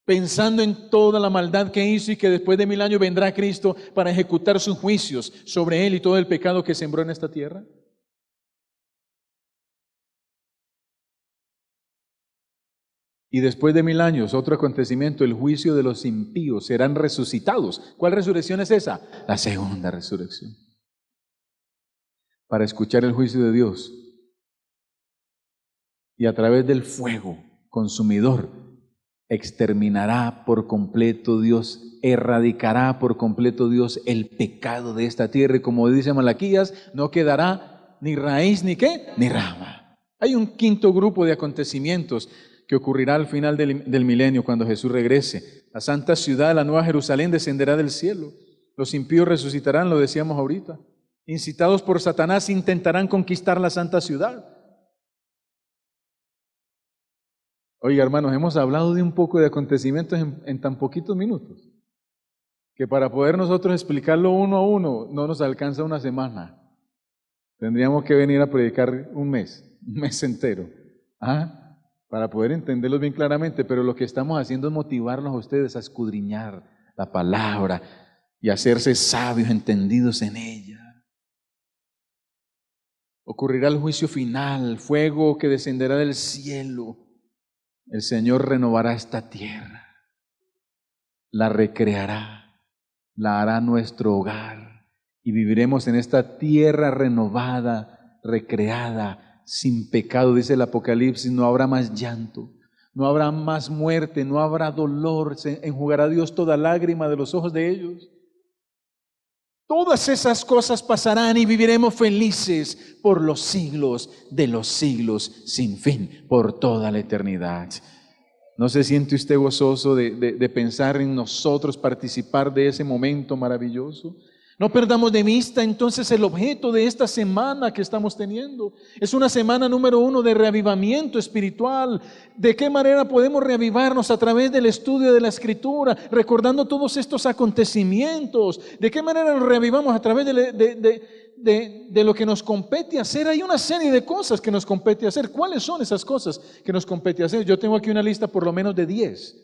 Pensando en toda la maldad que hizo y que después de 1000 años vendrá Cristo para ejecutar sus juicios sobre él y todo el pecado que sembró en esta tierra. Y después de 1000 años, otro acontecimiento, el juicio de los impíos, serán resucitados. ¿Cuál resurrección es esa? La segunda resurrección. Para escuchar el juicio de Dios. Y a través del fuego consumidor, exterminará por completo Dios, erradicará por completo Dios el pecado de esta tierra. Y como dice Malaquías, no quedará ni raíz ni qué, ni rama. Hay un quinto grupo de acontecimientos que ocurrirá al final del milenio cuando Jesús regrese. La santa ciudad, la nueva Jerusalén, descenderá del cielo. Los impíos resucitarán, lo decíamos ahorita. Incitados por Satanás, intentarán conquistar la santa ciudad. Oiga, hermanos, hemos hablado de un poco de acontecimientos en tan poquitos minutos, que para poder nosotros explicarlo uno a uno no nos alcanza una semana. Tendríamos que venir a predicar un mes entero, para poder entenderlos bien claramente, pero lo que estamos haciendo es motivarlos a ustedes a escudriñar la palabra y hacerse sabios, entendidos en ella. Ocurrirá el juicio final, fuego que descenderá del cielo. El Señor renovará esta tierra, la recreará, la hará nuestro hogar y viviremos en esta tierra renovada, recreada, sin pecado. Dice el Apocalipsis, no habrá más llanto, no habrá más muerte, no habrá dolor, se enjugará Dios toda lágrima de los ojos de ellos. Todas esas cosas pasarán y viviremos felices por los siglos de los siglos sin fin, por toda la eternidad. ¿No se siente usted gozoso de pensar en nosotros, participar de ese momento maravilloso? No perdamos de vista entonces el objeto de esta semana que estamos teniendo. Es una semana número 1 de reavivamiento espiritual. ¿De qué manera podemos reavivarnos? A través del estudio de la Escritura, recordando todos estos acontecimientos. ¿De qué manera nos reavivamos? A través de lo que nos compete hacer. Hay una serie de cosas que nos compete hacer. ¿Cuáles son esas cosas que nos compete hacer? Yo tengo aquí una lista por lo menos de 10.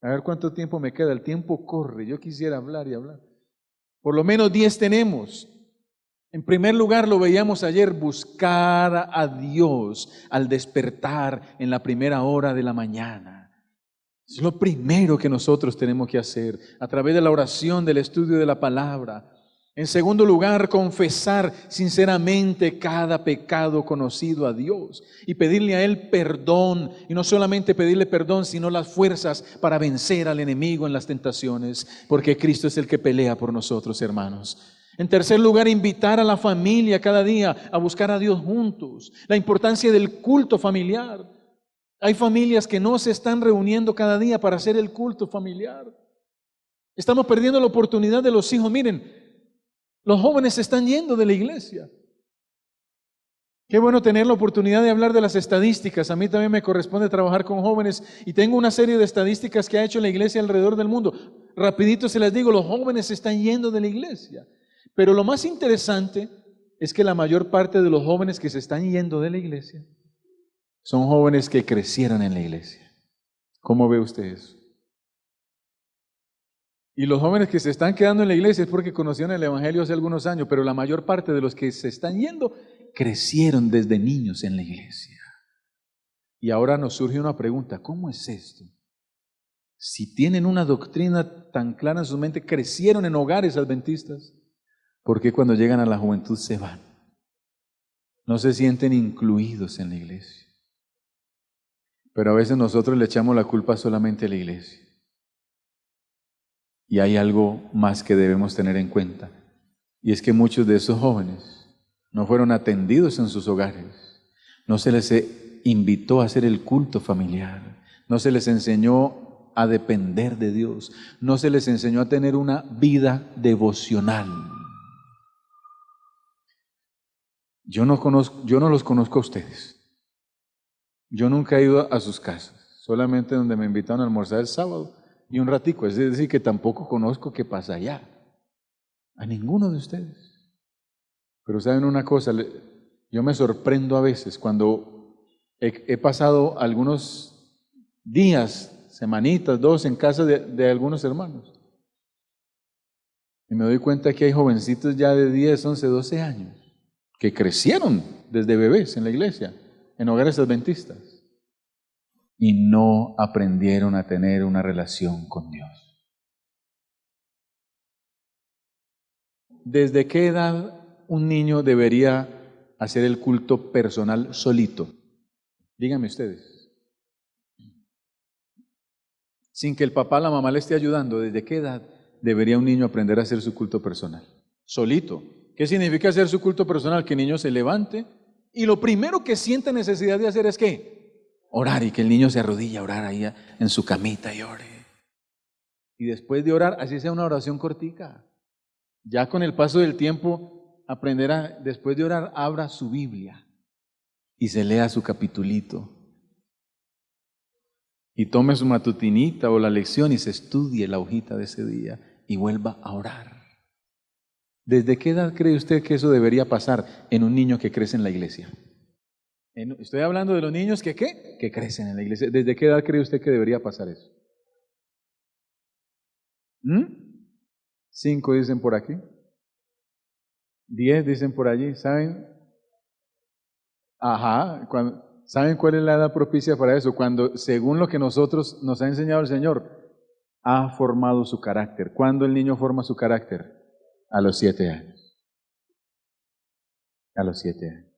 A ver cuánto tiempo me queda. El tiempo corre. Yo quisiera hablar y hablar. Por lo menos 10 tenemos. En primer lugar, lo veíamos ayer, buscar a Dios al despertar en la primera hora de la mañana. Es lo primero que nosotros tenemos que hacer a través de la oración, del estudio de la palabra. En segundo lugar, confesar sinceramente cada pecado conocido a Dios y pedirle a Él perdón. Y no solamente pedirle perdón, sino las fuerzas para vencer al enemigo en las tentaciones, porque Cristo es el que pelea por nosotros, hermanos. En tercer lugar, invitar a la familia cada día a buscar a Dios juntos. La importancia del culto familiar. Hay familias que no se están reuniendo cada día para hacer el culto familiar. Estamos perdiendo la oportunidad de los hijos. Miren, los jóvenes se están yendo de la iglesia. Qué bueno tener la oportunidad de hablar de las estadísticas. A mí también me corresponde trabajar con jóvenes y tengo una serie de estadísticas que ha hecho la iglesia alrededor del mundo. Rapidito se las digo, los jóvenes se están yendo de la iglesia. Pero lo más interesante es que la mayor parte de los jóvenes que se están yendo de la iglesia son jóvenes que crecieron en la iglesia. ¿Cómo ve usted eso? Y los jóvenes que se están quedando en la iglesia es porque conocieron el Evangelio hace algunos años, pero la mayor parte de los que se están yendo crecieron desde niños en la iglesia. Y ahora nos surge una pregunta, ¿cómo es esto? Si tienen una doctrina tan clara en su mente, crecieron en hogares adventistas, ¿por qué cuando llegan a la juventud se van? No se sienten incluidos en la iglesia. Pero a veces nosotros le echamos la culpa solamente a la iglesia. Y hay algo más que debemos tener en cuenta, y es que muchos de esos jóvenes no fueron atendidos en sus hogares, no se les invitó a hacer el culto familiar, no se les enseñó a depender de Dios, no se les enseñó a tener una vida devocional. Yo no los conozco a ustedes, yo nunca he ido a sus casas, solamente donde me invitaron a almorzar el sábado, y un ratico, es decir, que tampoco conozco qué pasa allá. A ninguno de ustedes. Pero saben una cosa, yo me sorprendo a veces cuando he pasado algunos días, semanitas, 2 en casa de algunos hermanos. Y me doy cuenta que hay jovencitos ya de 10, 11, 12 años que crecieron desde bebés en la iglesia, en hogares adventistas. Y no aprendieron a tener una relación con Dios. ¿Desde qué edad un niño debería hacer el culto personal solito? Díganme ustedes. Sin que el papá o la mamá le esté ayudando, ¿desde qué edad debería un niño aprender a hacer su culto personal? Solito. ¿Qué significa hacer su culto personal? Que el niño se levante y lo primero que siente necesidad de hacer es ¿qué? Orar, y que el niño se arrodille a orar ahí en su camita y ore. Y después de orar, así sea una oración cortica. Ya con el paso del tiempo, aprenderá, después de orar, abra su Biblia y se lea su capitulito. Y tome su matutinita o la lección y se estudie la hojita de ese día y vuelva a orar. ¿Desde qué edad cree usted que eso debería pasar en un niño que crece en la iglesia? Estoy hablando de los niños que ¿qué? Que crecen en la iglesia. ¿Desde qué edad cree usted que debería pasar eso? 5 dicen por aquí. 10 dicen por allí. ¿Saben? Ajá. ¿Saben cuál es la edad propicia para eso? Cuando, según lo que nosotros nos ha enseñado el Señor, ha formado su carácter. ¿Cuándo el niño forma su carácter? A los 7 años. A los 7 años.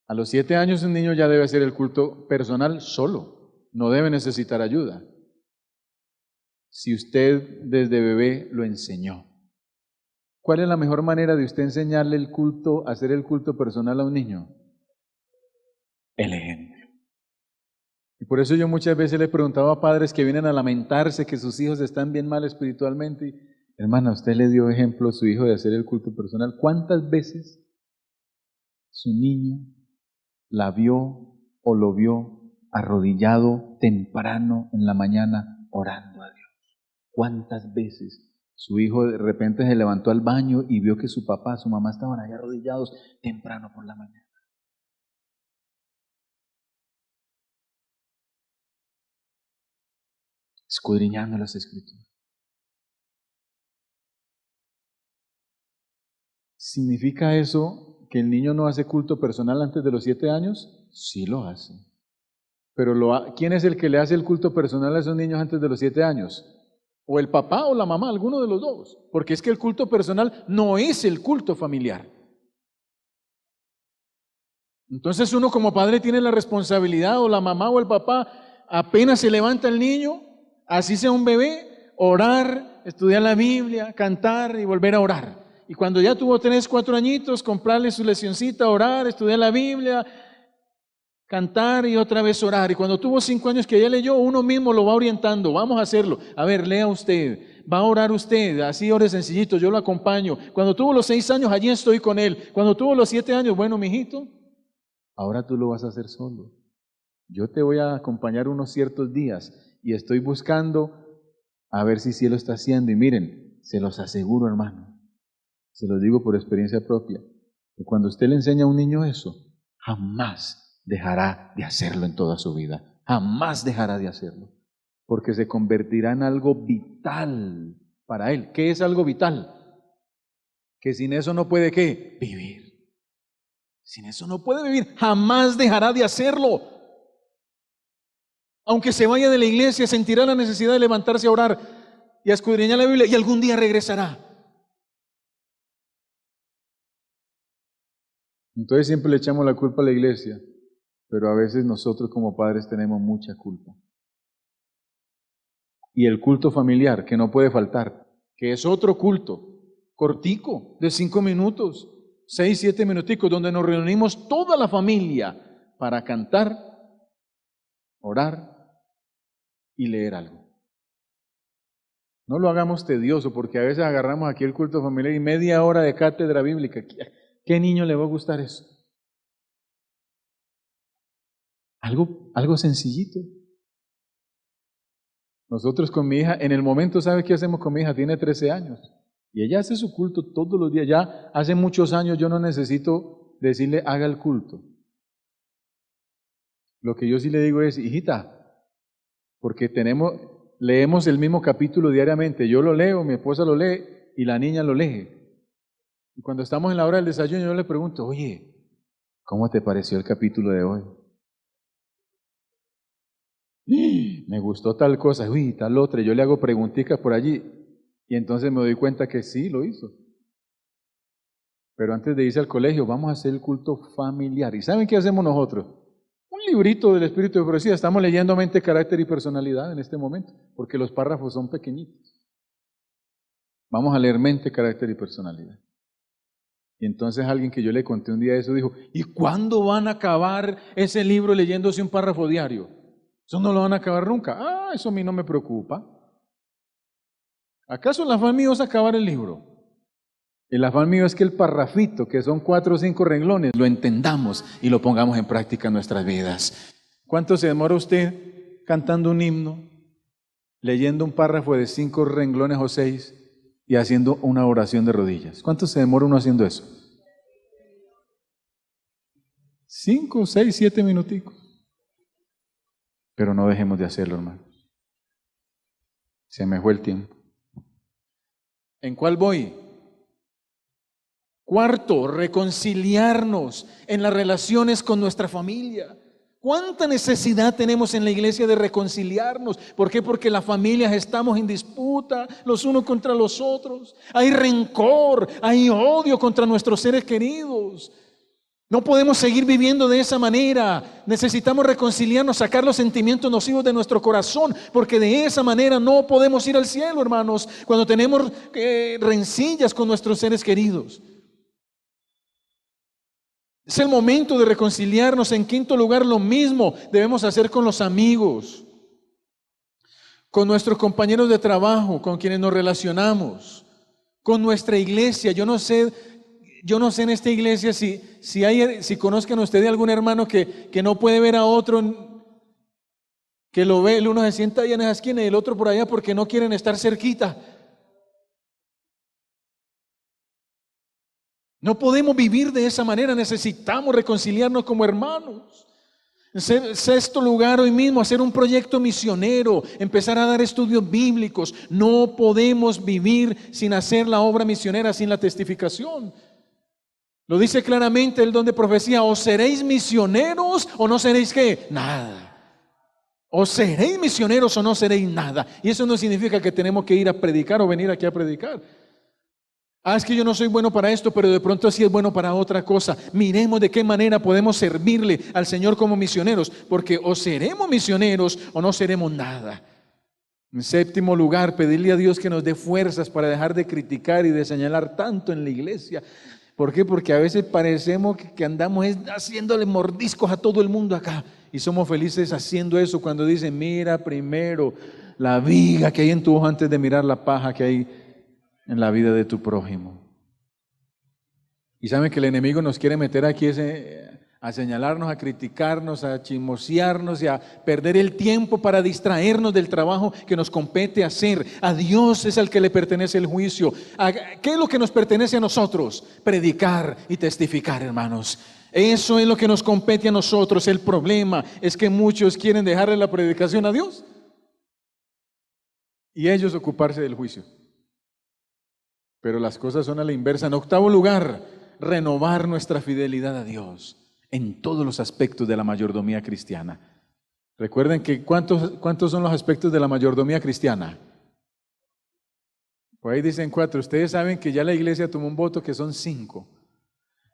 A los 7 años un niño ya debe hacer el culto personal solo, no debe necesitar ayuda. Si usted desde bebé lo enseñó. ¿Cuál es la mejor manera de usted enseñarle el culto, hacer el culto personal a un niño? El ejemplo. Y por eso yo muchas veces le he preguntado a padres que vienen a lamentarse que sus hijos están bien mal espiritualmente. Y, hermana, usted le dio ejemplo a su hijo de hacer el culto personal. ¿Cuántas veces su niño la vio o lo vio arrodillado temprano en la mañana orando a Dios? ¿Cuántas veces su hijo de repente se levantó al baño y vio que su papá, su mamá estaban ahí arrodillados temprano por la mañana? Escudriñando las Escrituras. ¿Significa eso que el niño no hace culto personal antes de los 7 años? Sí lo hace. Pero ¿quién es el que le hace el culto personal a esos niños antes de los 7 años? O el papá o la mamá, alguno de los dos. Porque es que el culto personal no es el culto familiar. Entonces uno como padre tiene la responsabilidad, o la mamá o el papá, apenas se levanta el niño, así sea un bebé, orar, estudiar la Biblia, cantar y volver a orar. Y cuando ya tuvo 3, 4 añitos, comprarle su leccioncita, orar, estudiar la Biblia, cantar y otra vez orar. Y cuando tuvo 5 años que ya leyó, uno mismo lo va orientando. Vamos a hacerlo. A ver, lea usted. Va a orar usted. Así ore sencillito, yo lo acompaño. Cuando tuvo los 6 años, allí estoy con él. Cuando tuvo los 7 años, bueno, mijito, ahora tú lo vas a hacer solo. Yo te voy a acompañar unos ciertos días y estoy buscando a ver si sí lo está haciendo. Y miren, se los aseguro, hermano, se los digo por experiencia propia, que cuando usted le enseña a un niño eso, jamás dejará de hacerlo en toda su vida. Jamás dejará de hacerlo. Porque se convertirá en algo vital para él. ¿Qué es algo vital? Que sin eso no puede, ¿qué? Vivir. Sin eso no puede vivir. Jamás dejará de hacerlo. Aunque se vaya de la iglesia, sentirá la necesidad de levantarse a orar y a escudriñar la Biblia, y algún día regresará. Entonces siempre le echamos la culpa a la iglesia, pero a veces nosotros como padres tenemos mucha culpa. Y el culto familiar, que no puede faltar, que es otro culto, cortico, de 5 minutos, 6, 7 minuticos, donde nos reunimos toda la familia para cantar, orar y leer algo. No lo hagamos tedioso, porque a veces agarramos aquí el culto familiar y media hora de cátedra bíblica. ¿Qué niño le va a gustar eso? Algo sencillito. Nosotros con mi hija, en el momento, ¿sabe qué hacemos con mi hija? Tiene 13 años. Y ella hace su culto todos los días. Ya hace muchos años yo no necesito decirle, haga el culto. Lo que yo sí le digo es, hijita, porque leemos el mismo capítulo diariamente. Yo lo leo, mi esposa lo lee y la niña lo lee. Y cuando estamos en la hora del desayuno, yo le pregunto, oye, ¿cómo te pareció el capítulo de hoy? Me gustó tal cosa, uy, tal otra. Yo le hago preguntitas por allí y entonces me doy cuenta que sí, lo hizo. Pero antes de irse al colegio, vamos a hacer el culto familiar. ¿Y saben qué hacemos nosotros? Un librito del Espíritu de Profecía. Estamos leyendo Mente, Carácter y Personalidad en este momento, porque los párrafos son pequeñitos. Vamos a leer Mente, Carácter y Personalidad. Y entonces alguien que yo le conté un día eso dijo, ¿y cuándo van a acabar ese libro leyéndose un párrafo diario? Eso no lo van a acabar nunca. Ah, eso a mí no me preocupa. ¿Acaso el afán mío es acabar el libro? El afán mío es que el parrafito, que son 4 o 5 renglones, lo entendamos y lo pongamos en práctica en nuestras vidas. ¿Cuánto se demora usted cantando un himno, leyendo un párrafo de 5 renglones o 6 y haciendo una oración de rodillas? ¿Cuánto se demora uno haciendo eso? 5, 6, 7 minuticos. Pero no dejemos de hacerlo, hermano. Se me fue el tiempo. ¿En cuál voy? Cuarto, reconciliarnos en las relaciones con nuestra familia. ¿Cuánta necesidad tenemos en la iglesia de reconciliarnos? ¿Por qué? Porque las familias estamos en disputa los unos contra los otros. Hay rencor, hay odio contra nuestros seres queridos. No podemos seguir viviendo de esa manera. Necesitamos reconciliarnos, sacar los sentimientos nocivos de nuestro corazón, porque de esa manera no podemos ir al cielo, hermanos, cuando tenemos rencillas con nuestros seres queridos. Es el momento de reconciliarnos. En quinto lugar, lo mismo debemos hacer con los amigos, con nuestros compañeros de trabajo, con quienes nos relacionamos, con nuestra iglesia. Yo no sé en esta iglesia si conozcan ustedes algún hermano que no puede ver a otro, que lo ve, el uno se sienta allá en esa esquina y el otro por allá porque no quieren estar cerquita. No podemos vivir de esa manera, necesitamos reconciliarnos como hermanos. En sexto lugar, hoy mismo hacer un proyecto misionero, empezar a dar estudios bíblicos. No podemos vivir sin hacer la obra misionera, sin la testificación. Lo dice claramente el don de profecía: o seréis misioneros o no seréis ¿qué? Nada. O seréis misioneros o no seréis nada. Y eso no significa que tenemos que ir a predicar o venir aquí a predicar. Es que yo no soy bueno para esto, pero de pronto sí es bueno para otra cosa. Miremos de qué manera podemos servirle al Señor como misioneros, porque o seremos misioneros o no seremos nada. En séptimo lugar, pedirle a Dios que nos dé fuerzas para dejar de criticar y de señalar tanto en la iglesia. ¿Por qué? Porque a veces parecemos que andamos haciéndole mordiscos a todo el mundo acá, y somos felices haciendo eso cuando dicen: mira primero la viga que hay en tu ojo antes de mirar la paja que hay en la vida de tu prójimo. Y saben que el enemigo nos quiere meter aquí a señalarnos, a criticarnos, a chismosearnos y a perder el tiempo para distraernos del trabajo que nos compete hacer. A Dios es al que le pertenece el juicio. ¿Qué es lo que nos pertenece a nosotros? Predicar y testificar, hermanos. Eso es lo que nos compete a nosotros. El problema es que muchos quieren dejarle la predicación a Dios y ellos ocuparse del juicio. Pero las cosas son a la inversa. En octavo lugar, renovar nuestra fidelidad a Dios en todos los aspectos de la mayordomía cristiana. Recuerden que ¿cuántos son los aspectos de la mayordomía cristiana? Por ahí dicen 4. Ustedes saben que ya la iglesia tomó un voto que son 5.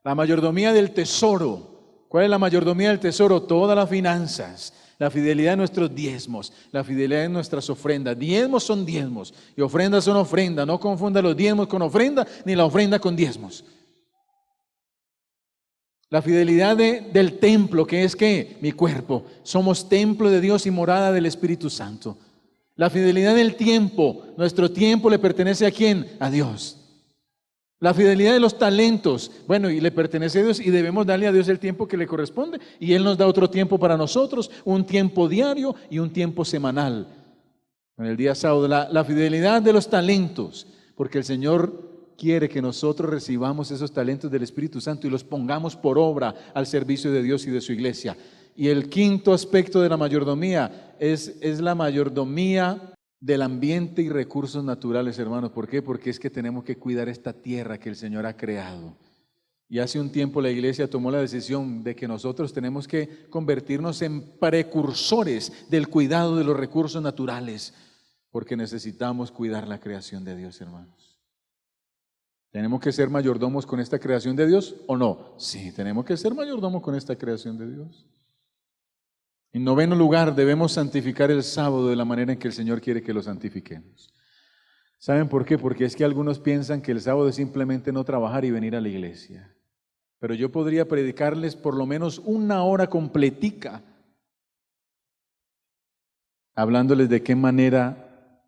La mayordomía del tesoro. ¿Cuál es la mayordomía del tesoro? Todas las finanzas. La fidelidad de nuestros diezmos, la fidelidad de nuestras ofrendas. Diezmos son diezmos y ofrendas son ofrendas. No confunda los diezmos con ofrenda, ni la ofrenda con diezmos. La fidelidad del templo, que es ¿qué? Mi cuerpo. Somos templo de Dios y morada del Espíritu Santo. La fidelidad del tiempo. Nuestro tiempo le pertenece ¿a quién? A Dios. La fidelidad de los talentos, bueno, y le pertenece a Dios y debemos darle a Dios el tiempo que le corresponde, y Él nos da otro tiempo para nosotros, un tiempo diario y un tiempo semanal. En el día sábado, la fidelidad de los talentos, porque el Señor quiere que nosotros recibamos esos talentos del Espíritu Santo y los pongamos por obra al servicio de Dios y de su iglesia. Y el quinto aspecto de la mayordomía es la mayordomía del ambiente y recursos naturales, hermanos. ¿Por qué? Porque es que tenemos que cuidar esta tierra que el Señor ha creado. Y hace un tiempo la iglesia tomó la decisión de que nosotros tenemos que convertirnos en precursores del cuidado de los recursos naturales, porque necesitamos cuidar la creación de Dios, hermanos. ¿Tenemos que ser mayordomos con esta creación de Dios o no? Sí, tenemos que ser mayordomos con esta creación de Dios. En noveno lugar, debemos santificar el sábado de la manera en que el Señor quiere que lo santifiquemos. ¿Saben por qué? Porque es que algunos piensan que el sábado es simplemente no trabajar y venir a la iglesia. Pero yo podría predicarles por lo menos 1 hora completica, hablándoles de qué manera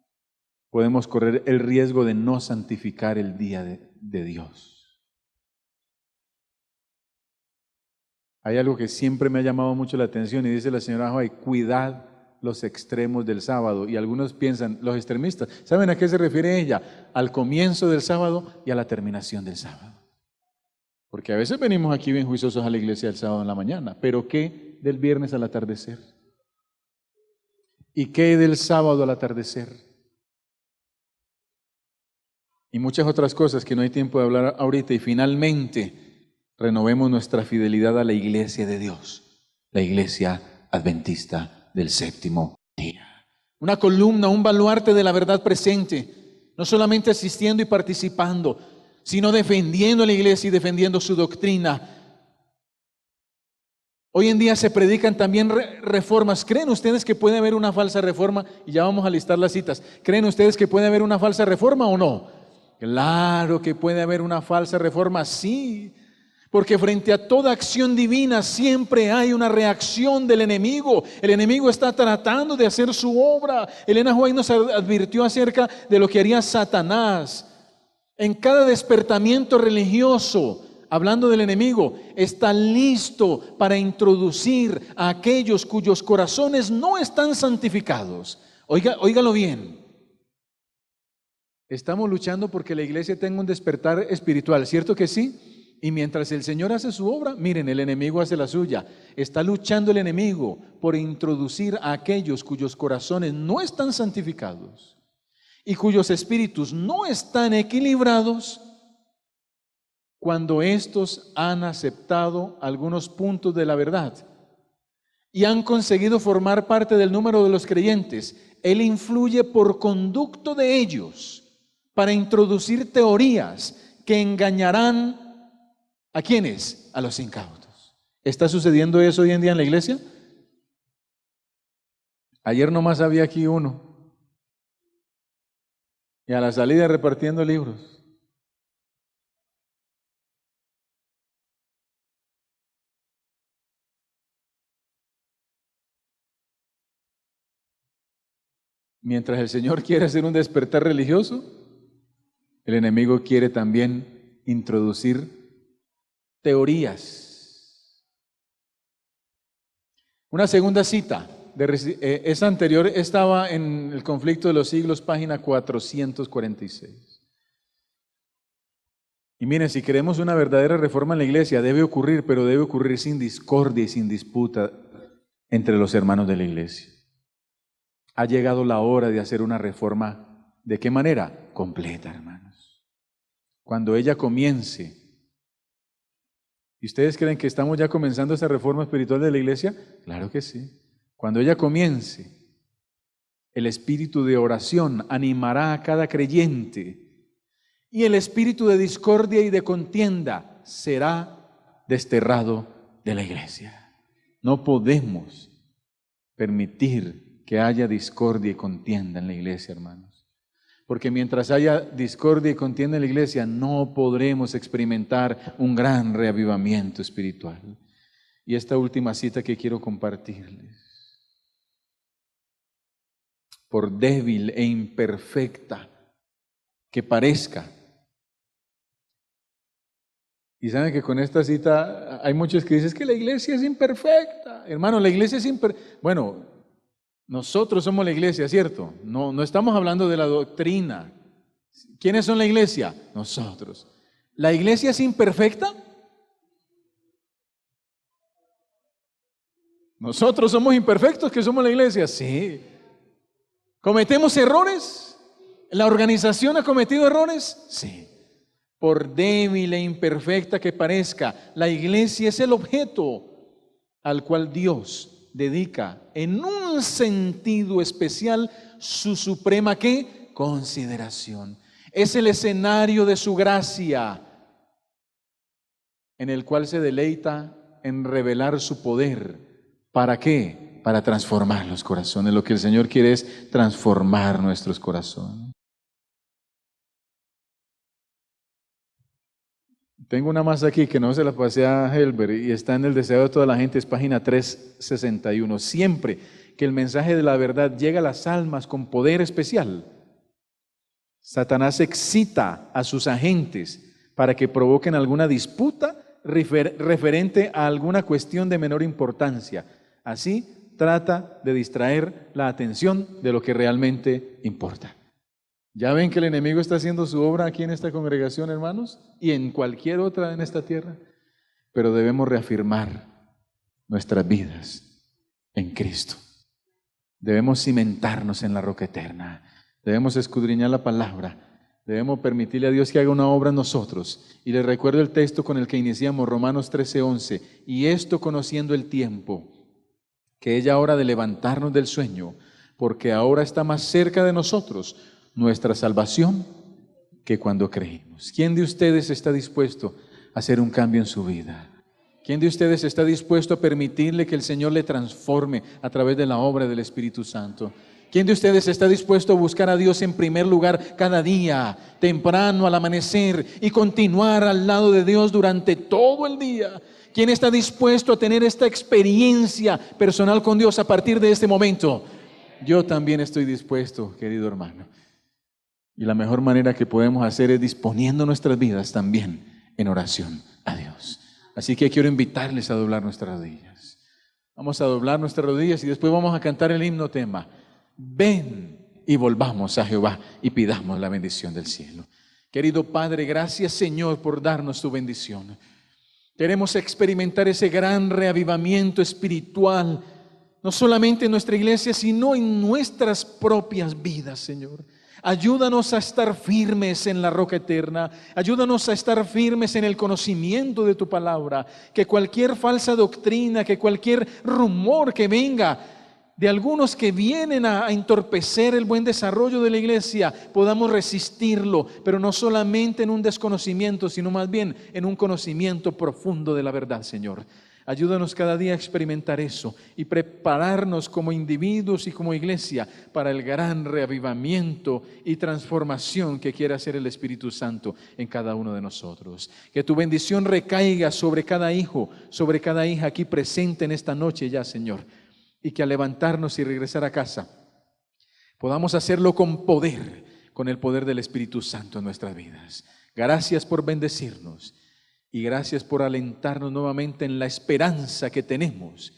podemos correr el riesgo de no santificar el día de Dios. Hay algo que siempre me ha llamado mucho la atención y dice la señora Joy: cuidad los extremos del sábado. Y algunos piensan, los extremistas, ¿saben a qué se refiere ella? Al comienzo del sábado y a la terminación del sábado. Porque a veces venimos aquí bien juiciosos a la iglesia el sábado en la mañana, pero ¿qué del viernes al atardecer? ¿Y qué del sábado al atardecer? Y muchas otras cosas que no hay tiempo de hablar ahorita. Y finalmente, renovemos nuestra fidelidad a la iglesia de Dios, la iglesia adventista del séptimo día. Una columna, un baluarte de la verdad presente, no solamente asistiendo y participando, sino defendiendo la iglesia y defendiendo su doctrina. Hoy en día se predican también reformas. ¿Creen ustedes que puede haber una falsa reforma? Y ya vamos a listar las citas. ¿Creen ustedes que puede haber una falsa reforma o no? Claro que puede haber una falsa reforma, sí. Porque frente a toda acción divina siempre hay una reacción del enemigo. El enemigo está tratando de hacer su obra. Elena White nos advirtió acerca de lo que haría Satanás. En cada despertamiento religioso, hablando del enemigo, está listo para introducir a aquellos cuyos corazones no están santificados. Óigalo bien. Estamos luchando porque la iglesia tenga un despertar espiritual, ¿cierto que sí? Y mientras el Señor hace su obra, miren, el enemigo hace la suya. Está luchando el enemigo por introducir a aquellos cuyos corazones no están santificados y cuyos espíritus no están equilibrados cuando estos han aceptado algunos puntos de la verdad y han conseguido formar parte del número de los creyentes. Él influye por conducto de ellos para introducir teorías que engañarán ¿a quiénes? A los incautos. ¿Está sucediendo eso hoy en día en la iglesia? Ayer nomás había aquí uno. Y a la salida repartiendo libros. Mientras el Señor quiere hacer un despertar religioso, el enemigo quiere también introducir teorías. Una segunda cita, esa anterior estaba en el Conflicto de los Siglos, página 446. Y miren, si queremos una verdadera reforma en la iglesia, debe ocurrir, pero debe ocurrir sin discordia y sin disputa entre los hermanos de la iglesia. Ha llegado la hora de hacer una reforma, ¿de qué manera? Completa, hermanos. Cuando ella comience. ¿Y ustedes creen que estamos ya comenzando esta reforma espiritual de la iglesia? Claro que sí. Cuando ella comience, el espíritu de oración animará a cada creyente y el espíritu de discordia y de contienda será desterrado de la iglesia. No podemos permitir que haya discordia y contienda en la iglesia, hermanos. Porque mientras haya discordia y contienda en la iglesia, no podremos experimentar un gran reavivamiento espiritual. Y esta última cita que quiero compartirles. Por débil e imperfecta que parezca. Y saben que con esta cita hay muchos que dicen que la iglesia es imperfecta. Hermano, la iglesia es imperfecta. Bueno, nosotros somos la iglesia, ¿cierto? No estamos hablando de la doctrina. ¿Quiénes son la iglesia? Nosotros. ¿La iglesia es imperfecta? ¿Nosotros somos imperfectos que somos la iglesia? Sí. ¿Cometemos errores? ¿La organización ha cometido errores? Sí. Por débil e imperfecta que parezca, la iglesia es el objeto al cual Dios dedica en un sentido especial su suprema ¿qué? Consideración. Es el escenario de su gracia en el cual se deleita en revelar su poder. ¿Para qué? Para transformar los corazones. Lo que el Señor quiere es transformar nuestros corazones. Tengo una más aquí que no se la pasé a Helber y está en el deseo de toda la gente, es página 361. Siempre que el mensaje de la verdad llega a las almas con poder especial, Satanás excita a sus agentes para que provoquen alguna disputa referente a alguna cuestión de menor importancia. Así trata de distraer la atención de lo que realmente importa. ¿Ya ven que el enemigo está haciendo su obra aquí en esta congregación, hermanos? Y en cualquier otra en esta tierra. Pero debemos reafirmar nuestras vidas en Cristo. Debemos cimentarnos en la roca eterna. Debemos escudriñar la palabra. Debemos permitirle a Dios que haga una obra en nosotros. Y les recuerdo el texto con el que iniciamos, Romanos 13:11. Y esto conociendo el tiempo, que es ya hora de levantarnos del sueño, porque ahora está más cerca de nosotros nuestra salvación que cuando creímos. ¿Quién de ustedes está dispuesto a hacer un cambio en su vida? ¿Quién de ustedes está dispuesto a permitirle que el Señor le transforme a través de la obra del Espíritu Santo? ¿Quién de ustedes está dispuesto a buscar a Dios en primer lugar cada día, temprano al amanecer, y continuar al lado de Dios durante todo el día? ¿Quién está dispuesto a tener esta experiencia personal con Dios a partir de este momento? Yo también estoy dispuesto, querido hermano. Y la mejor manera que podemos hacer es disponiendo nuestras vidas también en oración a Dios. Así que quiero invitarles a doblar nuestras rodillas. Vamos a doblar nuestras rodillas y después vamos a cantar el himno tema. Ven y volvamos a Jehová y pidamos la bendición del cielo. Querido Padre, gracias Señor por darnos tu bendición. Queremos experimentar ese gran reavivamiento espiritual, no solamente en nuestra iglesia, sino en nuestras propias vidas, Señor. Ayúdanos a estar firmes en la roca eterna. Ayúdanos a estar firmes en el conocimiento de tu palabra. Que cualquier falsa doctrina, que cualquier rumor que venga de algunos que vienen a entorpecer el buen desarrollo de la iglesia, podamos resistirlo, pero no solamente en un desconocimiento, sino más bien en un conocimiento profundo de la verdad, Señor. Ayúdanos cada día a experimentar eso y prepararnos como individuos y como iglesia para el gran reavivamiento y transformación que quiere hacer el Espíritu Santo en cada uno de nosotros. Que tu bendición recaiga sobre cada hijo, sobre cada hija aquí presente en esta noche ya, Señor. Y que al levantarnos y regresar a casa podamos hacerlo con poder, con el poder del Espíritu Santo en nuestras vidas. Gracias por bendecirnos. Y gracias por alentarnos nuevamente en la esperanza que tenemos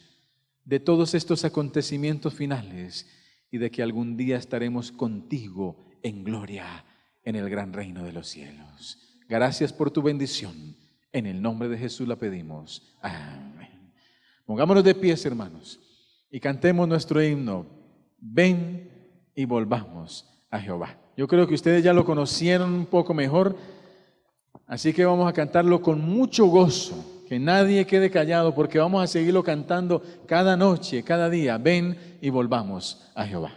de todos estos acontecimientos finales y de que algún día estaremos contigo en gloria en el gran reino de los cielos. Gracias por tu bendición. En el nombre de Jesús la pedimos. Amén. Pongámonos de pies, hermanos, y cantemos nuestro himno. Ven y volvamos a Jehová. Yo creo que ustedes ya lo conocieron un poco mejor. Así que vamos a cantarlo con mucho gozo, que nadie quede callado, porque vamos a seguirlo cantando cada noche, cada día. Ven y volvamos a Jehová.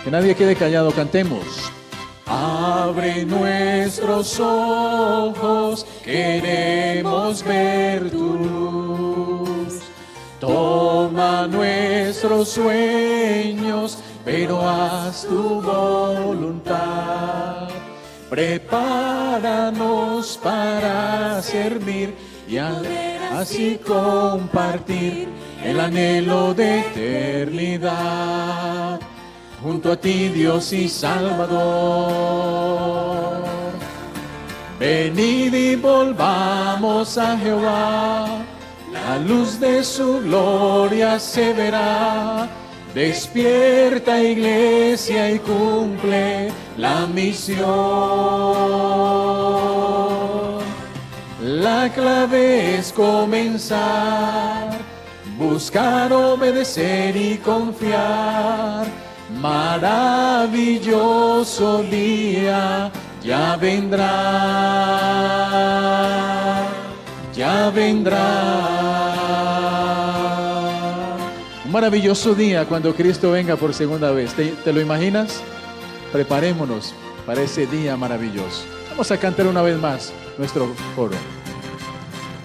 Que nadie quede callado, cantemos. Abre nuestros ojos, queremos ver tu luz. Toma nuestros sueños, pero haz tu voluntad. Prepáranos para servir y así compartir el anhelo de eternidad. Junto a ti, Dios y Salvador. Venid y volvamos a Jehová, la luz de su gloria se verá. Despierta, iglesia, y cumple la misión. La clave es comenzar, buscar, obedecer y confiar. Maravilloso día ya vendrá, ya vendrá. Un maravilloso día cuando Cristo venga por segunda vez. ¿Te lo imaginas? Preparémonos para ese día maravilloso. Vamos a cantar una vez más nuestro coro.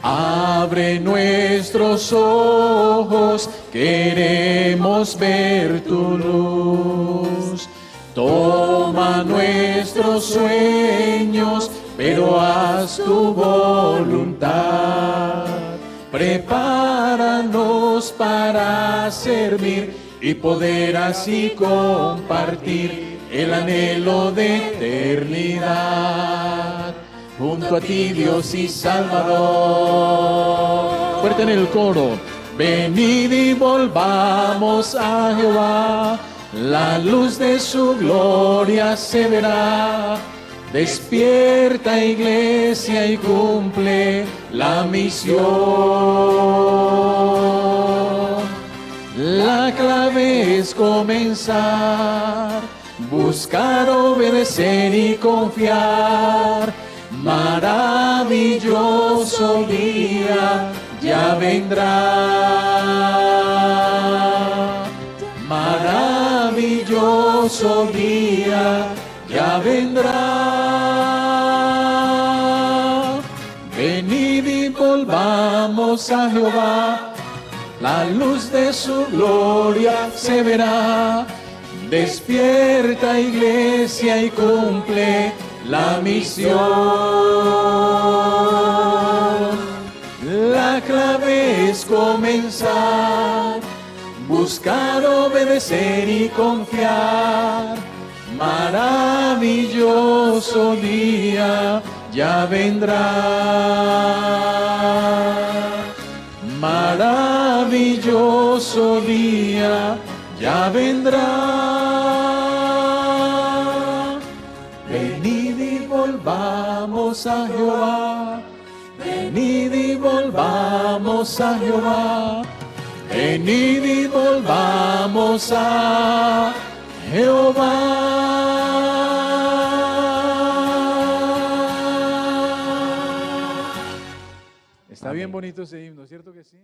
Abre nuestros ojos, queremos ver tu luz. Toma nuestros sueños, pero haz tu voluntad. Prepáranos para servir y poder así compartir el anhelo de eternidad. Junto a ti, Dios y Salvador. Fuerte en el coro. Venid y volvamos a Jehová, la luz de su gloria se verá. Despierta, iglesia, y cumple la misión. La clave es comenzar, buscar, obedecer y confiar. Maravilloso día ya vendrá. Maravilloso día ya vendrá. Venid y volvamos a Jehová, la luz de su gloria se verá. Despierta, iglesia, y cumple la misión. La clave es comenzar, buscar, obedecer y confiar. Maravilloso día ya vendrá. Maravilloso día ya vendrá. Venid y volvamos a Jehová. Venid y volvamos a Jehová. Venid y volvamos a Jehová. Está bien bonito ese himno, ¿cierto que sí?